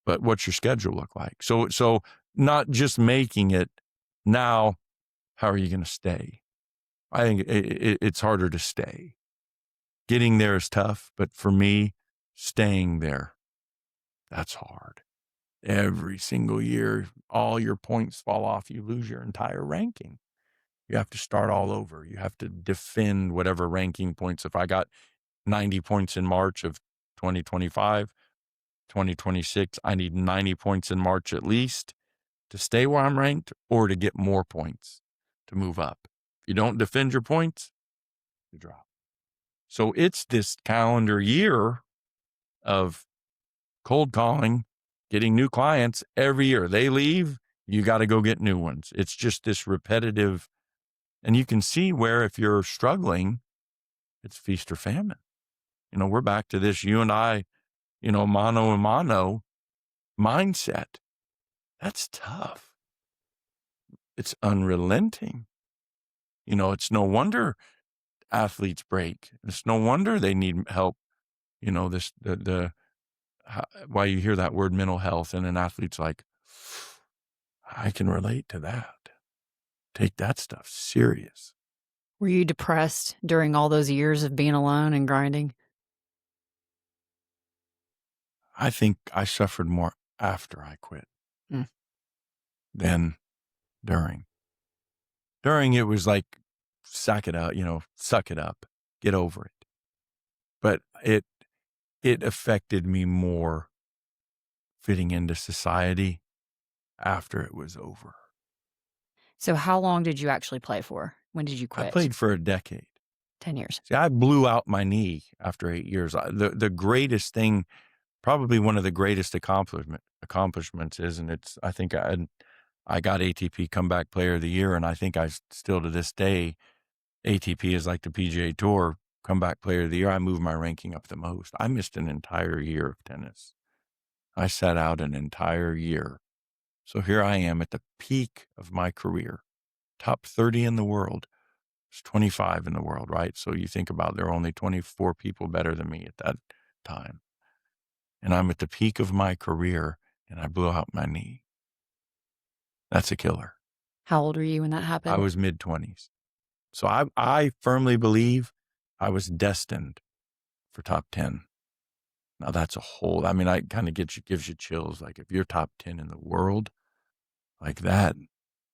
But what's your schedule look like? So not just making it now, how are you going to stay? I think it's harder to stay. Getting there is tough, but for me, staying there, that's hard. Every single year, all your points fall off. You lose your entire ranking. You have to start all over. You have to defend whatever ranking points. If I got 90 points in March of 2025, 2026, I need 90 points in March at least to stay where I'm ranked or to get more points to move up. If you don't defend your points, you drop. So it's this calendar year of cold calling, getting new clients every year. They leave, you got to go get new ones. It's just this repetitive. And you can see where if you're struggling, it's feast or famine. We're back to this, you and I, mano a mano mindset. That's tough. It's unrelenting. It's no wonder athletes break. It's no wonder they need help. Why you hear that word mental health and an athlete's like, I can relate to that. Take that stuff serious. Were you depressed during all those years of being alone and grinding? I think I suffered more after I quit Mm. than during. During it was like, suck it up, get over it. But it affected me more fitting into society after it was over. So how long did you actually play for? When did you I quit? played for a decade. 10 years. See, I blew out my knee after 8 years. The greatest thing, probably one of the greatest accomplishments is, and I think I got ATP Comeback Player of the Year, and I think I still to this day, ATP is like the PGA Tour Comeback Player of the Year. I moved my ranking up the most. I missed an entire year of tennis. I sat out an entire year. So here I am at the peak of my career, top 30 in the world. There's 25 in the world, right? So you think about there are only 24 people better than me at that time. And I'm at the peak of my career and I blew out my knee. That's a killer. How old were you when that I happened? was mid-20s. So I firmly believe I was destined for top 10. Now that's a whole, I kind of gives you chills. Like if you're top 10 in the world like that,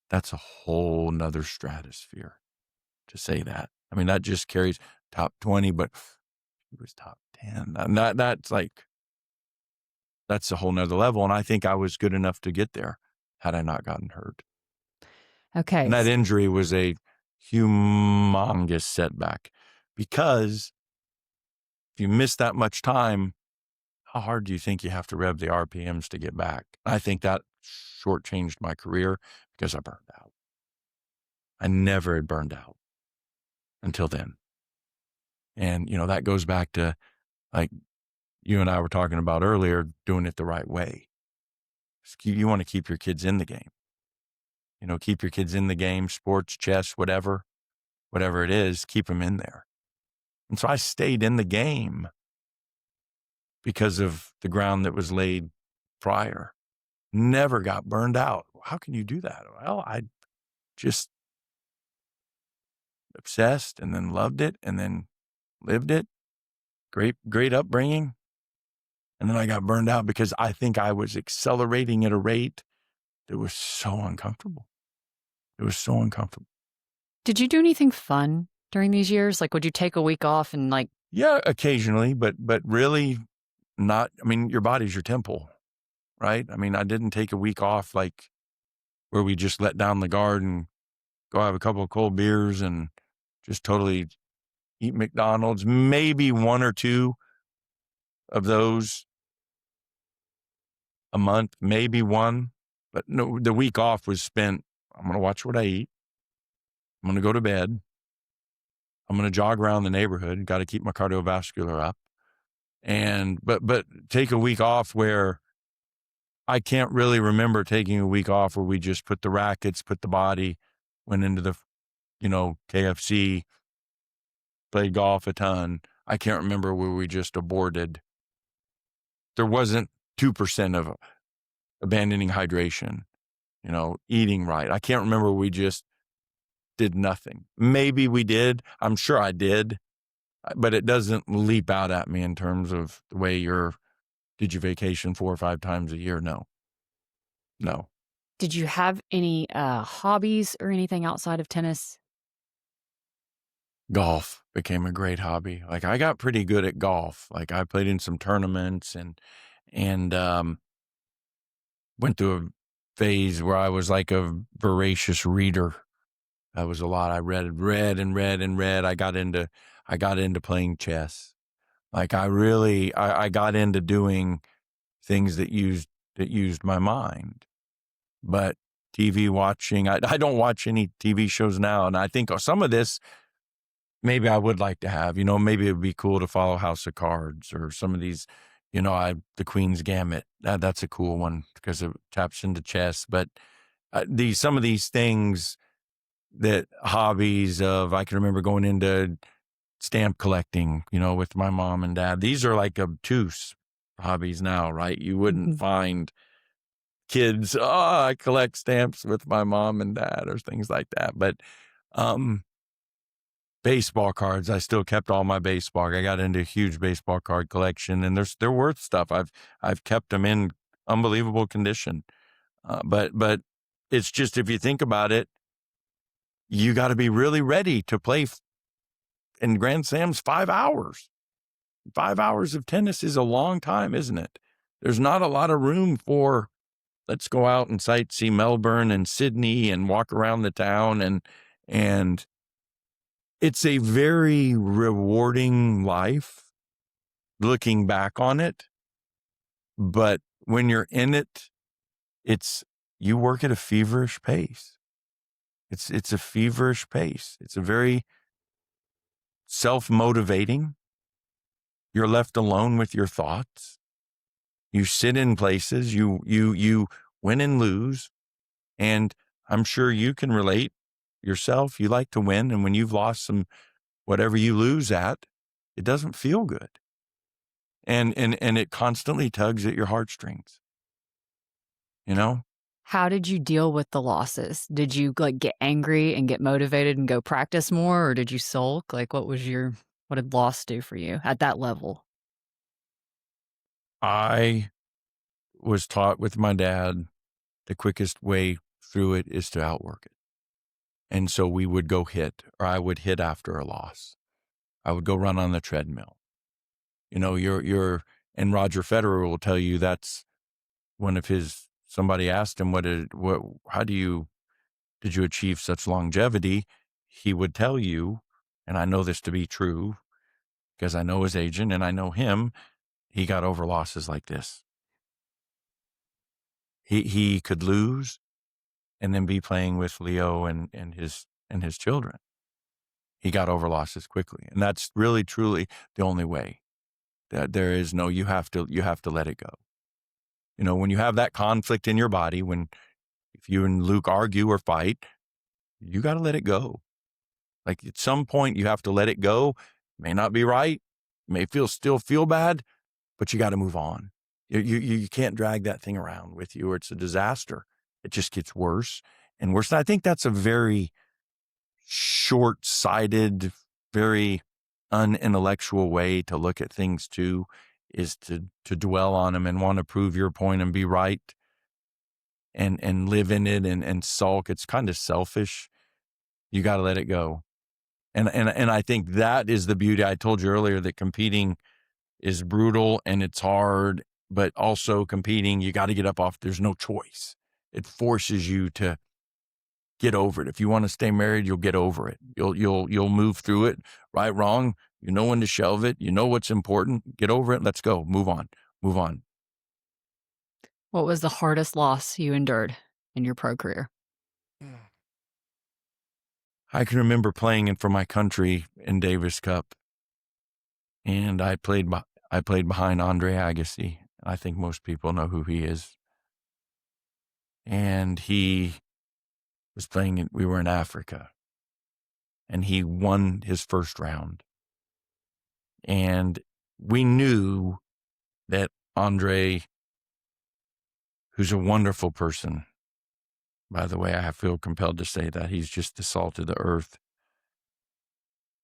that's a whole nother stratosphere to say that. That just carries top 20, but he was top 10. And that's like, that's a whole nother level, and I think I was good enough to get there had I not gotten hurt. Okay. And that injury was a humongous setback because if you miss that much time, how hard do you think you have to rev the RPMs to get back? I think that shortchanged my career because I burned out. I never had burned out until then. And, that goes back to like you and I were talking about earlier, doing it the right way. You want to keep your kids in the game, keep your kids in the game, sports, chess, whatever it is, keep them in there. And so I stayed in the game because of the ground that was laid prior. Never got burned out. How can you do that? Well, I just obsessed and then loved it and then lived it. Great upbringing. And then I got burned out because I think I was accelerating at a rate that was so uncomfortable. It was so uncomfortable. Did you do anything fun during these years? Like, would you take a week off and like, Yeah, occasionally, but really not. I mean, your body's your temple, right? I mean, I didn't take a week off like where we just let down the guard and go have a couple of cold beers and just totally eat McDonald's. Maybe one or two of those a month, maybe one. But no, the week off was spent, I'm going to watch what I eat. I'm going to go to bed. I'm going to jog around the neighborhood. Got to keep my cardiovascular up. But take a week off where I can't really remember taking a week off where we just put the rackets, put the body, went into the, KFC, played golf a ton. I can't remember where we just aborted. There wasn't 2% of abandoning hydration, eating right. I can't remember we just did nothing. Maybe we did. I'm sure I did, but it doesn't leap out at me in terms of the way did you vacation 4 or 5 times a year? No. did you have any hobbies or anything outside of tennis? Golf became a great hobby. Like I got pretty good at golf. Like I played in some tournaments and went through a phase where I was like a voracious reader. That was a lot. I read and read and read. I got into playing chess. Like I got into doing things that used my mind. But TV watching, I don't watch any TV shows now. And I think some of this, maybe I would like to have, maybe it would be cool to follow House of Cards or some of these, the Queen's Gambit. That's a cool one because it taps into chess. But some of these things that hobbies of, I can remember going into stamp collecting, with my mom and dad. These are like obtuse hobbies now, right? You wouldn't Mhm. find kids, I collect stamps with my mom and dad or things like that. But um, baseball cards, I still kept all my baseball. I got into a huge baseball card collection, and they're worth stuff. I've kept them in unbelievable condition. But it's just, if you think about it, you got to be really ready to play in Grand Slams 5 hours. 5 hours of tennis is a long time, isn't it? There's not a lot of room for, let's go out and sightsee Melbourne and Sydney and walk around the town. And it's a very rewarding life looking back on it. But when you're in it, you work at a feverish pace. It's a feverish pace. It's a very self-motivating. You're left alone with your thoughts. You sit in places, you win and lose. And I'm sure you can relate yourself. You like to win. And when you've lost whatever you lose at, it doesn't feel good. And it constantly tugs at your heartstrings, you know? How did you deal with the losses? Did you like get angry and get motivated and go practice more, or did you sulk? Like, what did loss do for you at that level? I was taught with my dad, the quickest way through it is to outwork it. And so we would go hit, or I would hit after a loss. I would go run on the treadmill. And Roger Federer will tell you that's one of his somebody asked him, how did you achieve such longevity? He would tell you, and I know this to be true because I know his agent and I know him, he got over losses like this. He could lose and then be playing with Leo and his children. He got over losses quickly. And that's really truly the only way. That there is no, you have to let it go. You know, when you have that conflict in your body, if you and Luke argue or fight, you got to let it go. Like at some point you have to let it go. May not be right, may still feel bad, but you got to move on. You can't drag that thing around with you or it's a disaster. It just gets worse and worse. And I think that's a very short-sighted, very unintellectual way to look at things too, is to dwell on them and want to prove your point and be right and live in it and sulk. It's kind of selfish. You got to let it go. And I think that is the beauty. I told you earlier that competing is brutal and it's hard, but also competing, you got to get up off. There's no choice. It forces you to get over it. If you want to stay married, you'll get over it. You'll move through it. Right, wrong. You know when to shelve it. You know what's important. Get over it. Let's go. Move on. Move on. What was the hardest loss you endured in your pro career? I can remember playing in for my country in Davis Cup, and I played behind Andre Agassi. I think most people know who he is. And he was playing. We were in Africa, and he won his first round. And we knew that Andre, who's a wonderful person, by the way, I feel compelled to say that he's just the salt of the earth.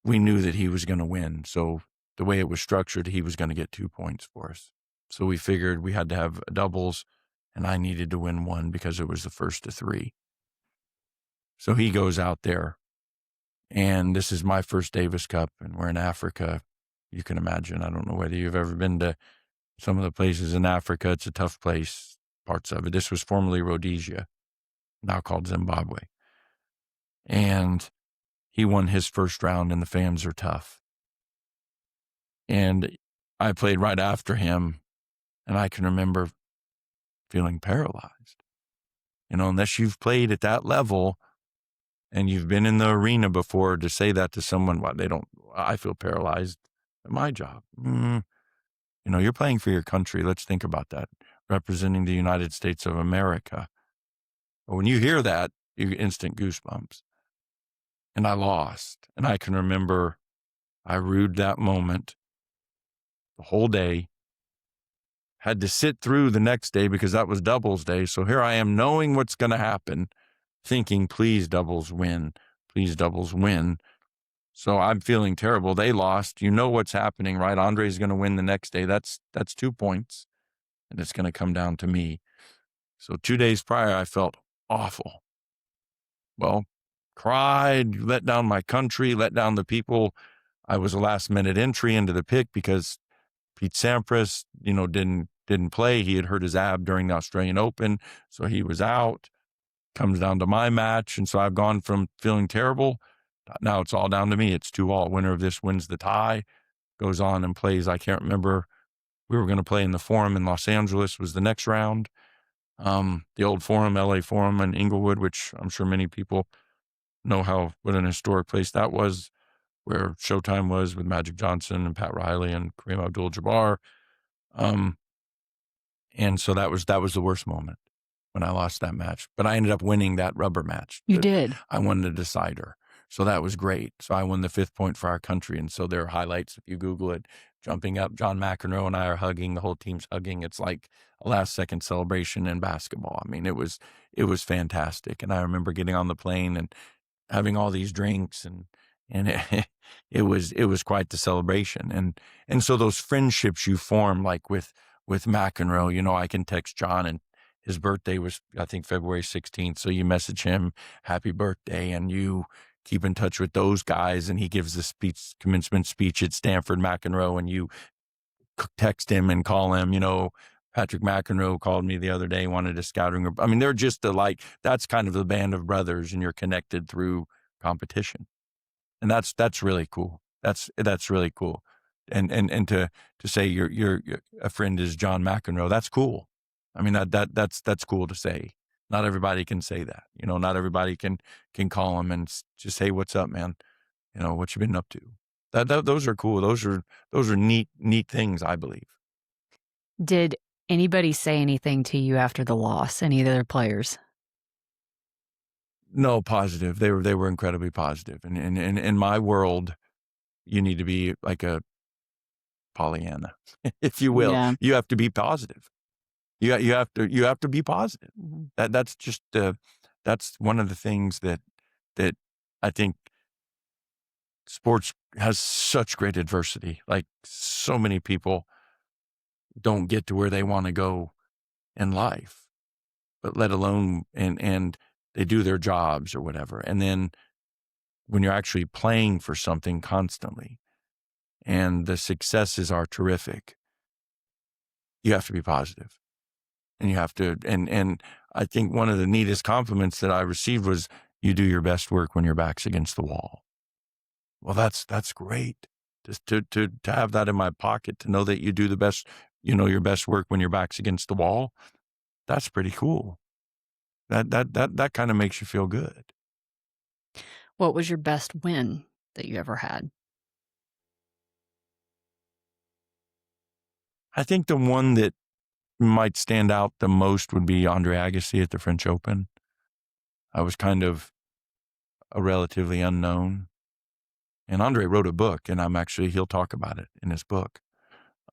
We knew that he was going to win. So the way it was structured, he was going to get 2 points for us. So we figured we had to have doubles, and I needed to win one because it was the first of three. So he goes out there, and this is my first Davis Cup, and we're in Africa. You can imagine. I don't know whether you've ever been to some of the places in Africa. It's a tough place, parts of it. This was formerly Rhodesia, now called Zimbabwe. And he won his first round, and the fans are tough. And I played right after him, and I can remember feeling paralyzed. You know, unless you've played at that level and you've been in the arena before, to say that to someone, I feel paralyzed at my job. You know, you're playing for your country. Let's think about that. Representing the United States of America. But when you hear that, you get instant goosebumps. And I lost. And I can remember I rued that moment the whole day. Had to sit through the next day because that was doubles day. So here I am knowing what's going to happen, thinking, please doubles win. Please doubles win. So I'm feeling terrible. They lost. You know what's happening, right? Andre's going to win the next day. That's 2 points. And it's going to come down to me. So 2 days prior, I felt awful. Well, cried, let down my country, let down the people. I was a last minute entry into the pick because Pete Sampras, you know, didn't play. He had hurt his ab during the Australian Open, so he was out. Comes down to my match, and so I've gone from feeling terrible. Now it's all down to me. It's 2-all. Winner of this wins the tie, goes on and plays. I can't remember. We were going to play in the Forum in Los Angeles was the next round. The old Forum, LA Forum in Inglewood, which I'm sure many people know what an historic place that was, where Showtime was with Magic Johnson and Pat Riley and Kareem Abdul-Jabbar. And so that was the worst moment when I lost that match. But I ended up winning that rubber match. You did. I won the decider. So that was great. So I won the 5th point for our country. And so there are highlights, if you Google it, jumping up. John McEnroe and I are hugging. The whole team's hugging. It's like a last-second celebration in basketball. I mean, it was fantastic. And I remember getting on the plane and having all these drinks, and it was quite the celebration. And so those friendships you form, like with McEnroe, you know, I can text John, and his birthday was, I think, February 16th. So you message him, happy birthday, and you keep in touch with those guys, and he gives the commencement speech at Stanford, McEnroe, and you text him and call him, Patrick McEnroe called me the other day, wanted a scouting group. I mean, they're just that's kind of the band of brothers, and you're connected through competition. And that's really cool. That's really cool. And to say your a friend is John McEnroe, that's cool. I mean, that's cool to say. Not everybody can say that. Not everybody can call him and just, "Hey, what's up, man? What you been up to?" Those are cool. Those are neat things, I believe. Did anybody say anything to you after the loss? Any of the other players? No, positive. They were incredibly positive. And in my world, you need to be like a Pollyanna, if you will. Yeah. You have to be positive. You have to be positive. Mhm. That's just that's one of the things that I think sports has such great adversity. Like, so many people don't get to where they want to go in life, but let alone and they do their jobs or whatever. And then when you're actually playing for something constantly and the successes are terrific, you have to be positive. And you have to, and I think one of the neatest compliments that I received was, "You do your best work when your back's against the wall." Well, that's great. Just to have that in my pocket, to know that you do the best, your best work when your back's against the wall. That's pretty cool. That kind of makes you feel good. What was your best win that you ever had? I think the one that might stand out the most would be Andre Agassi at the French Open. I was kind of a relatively unknown, and Andre wrote a book, and he'll talk about it in his book.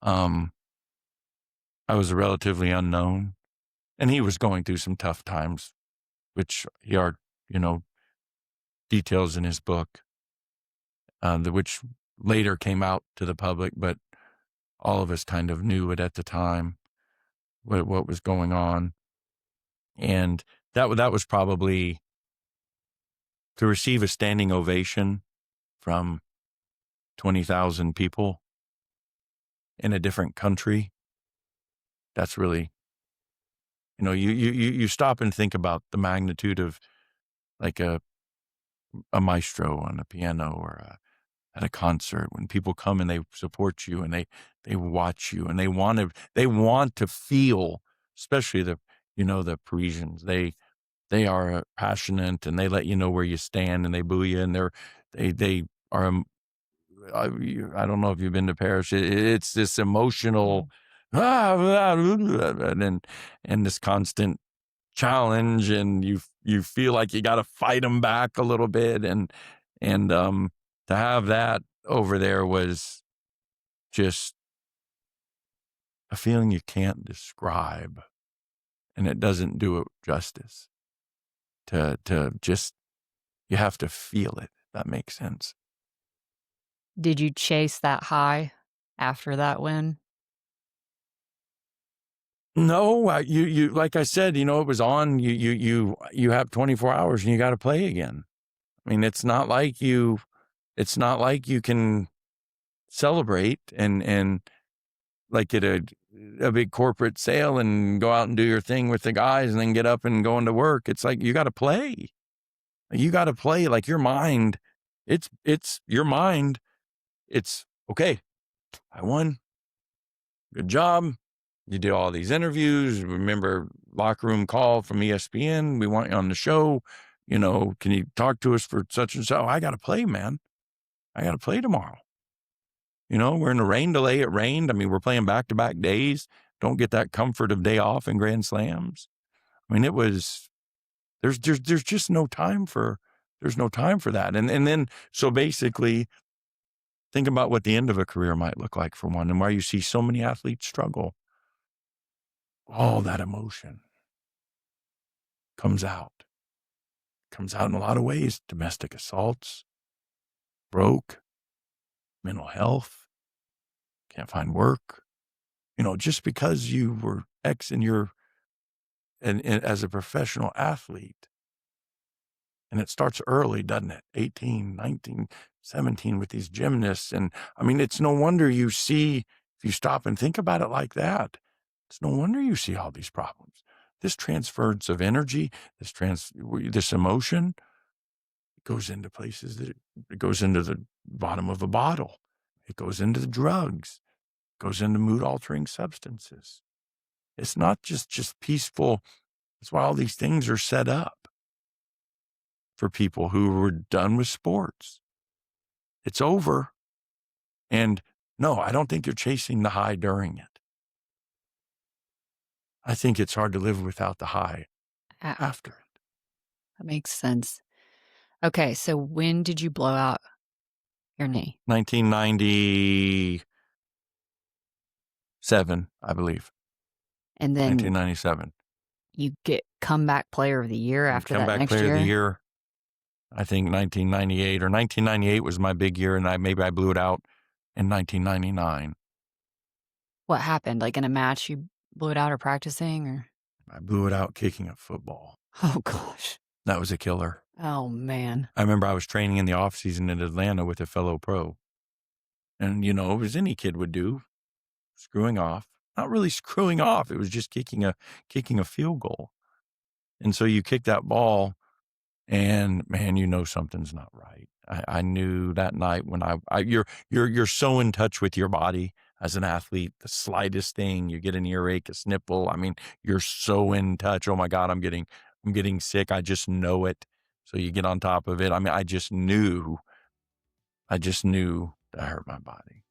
Um, I was a relatively unknown, and he was going through some tough times, which you know, details in his book, which later came out to the public, but all of us kind of knew it at the time, what was going on. And that was probably to receive a standing ovation from 20,000 people in a different country. That's really, you stop and think about the magnitude of, like, a maestro on a piano, or at a concert, when people come and they support you and they watch you and they want to feel, especially the Parisians. They are passionate, and they let you know where you stand, and they boo you, and they are. I don't know if you've been to Paris. It's this emotional, Mhm. and this constant challenge, and you feel like you got to fight them back a little bit, and to have that over there was just a feeling you can't describe, and it doesn't do it justice. To just, you have to feel it. If that makes sense. Did you chase that high after that win? No, you like I said, it was on. You have 24 hours, and you got to play again. I mean, it's not like you can celebrate and like at a big corporate sale and go out and do your thing with the guys and then get up and go into work. It's like you got to play. You got to play. Like, your mind. It's your mind. It's okay. I won. Good job. You did all these interviews. Remember, locker room call from ESPN. We want you on the show. Can you talk to us for such and so? I got to play, man. I got to play tomorrow. We're in a rain delay. It rained. I mean, we're playing back-to-back days. Don't get that comfort of day off in Grand Slams. I mean, there's just there's no time for that. And then, so basically, think about what the end of a career might look like for one, and why you see so many athletes struggle. All that emotion comes out in a lot of ways: domestic assaults, broke, mental health, can't find work. Just because you were X in and as a professional athlete. And it starts early, doesn't it? 18, 19, 17 with these gymnasts. And I mean, it's no wonder if If you stop and think about it like that, it's no wonder you see all these problems. This transference of energy, this emotion, it goes into places that it goes into the bottom of a bottle. It goes into the drugs, goes into mood altering substances. It's not just peaceful. That's why all these things are set up for people who were done with sports. It's over. And no, I don't think you're chasing the high during it. I think it's hard to live without the high Ah, after it. that makes sense. Okay, so when did you blow out your knee? 1997, I believe. And then 1997. you get comeback player of the year And after that comeback next player of the year? year, I think 1998 or 1998 was my big year, and maybe I blew it out in 1999. What happened? Like in a match, you blew it out or practicing or? I blew it out kicking a football. Oh gosh. That was a killer. Oh man. I remember I was training in the off season in Atlanta with a fellow pro. And, as any kid would do, screwing off. Not really screwing off. It was just kicking a field goal. And so you kick that ball, and man, something's not right. I knew that night when you're so in touch with your body as an athlete. The slightest thing, you get an earache, a snipple. I mean, you're so in touch. Oh my God, I'm getting sick. I just know it. So you get on top of it. I mean, I just knew that I hurt my body.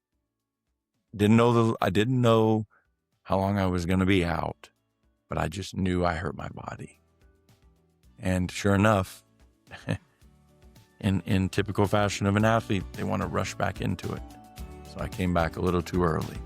I didn't know how long I was going to be out, but I just knew I hurt my body. And sure enough, in typical fashion of an athlete, they want to rush back into it. So I came back a little too early.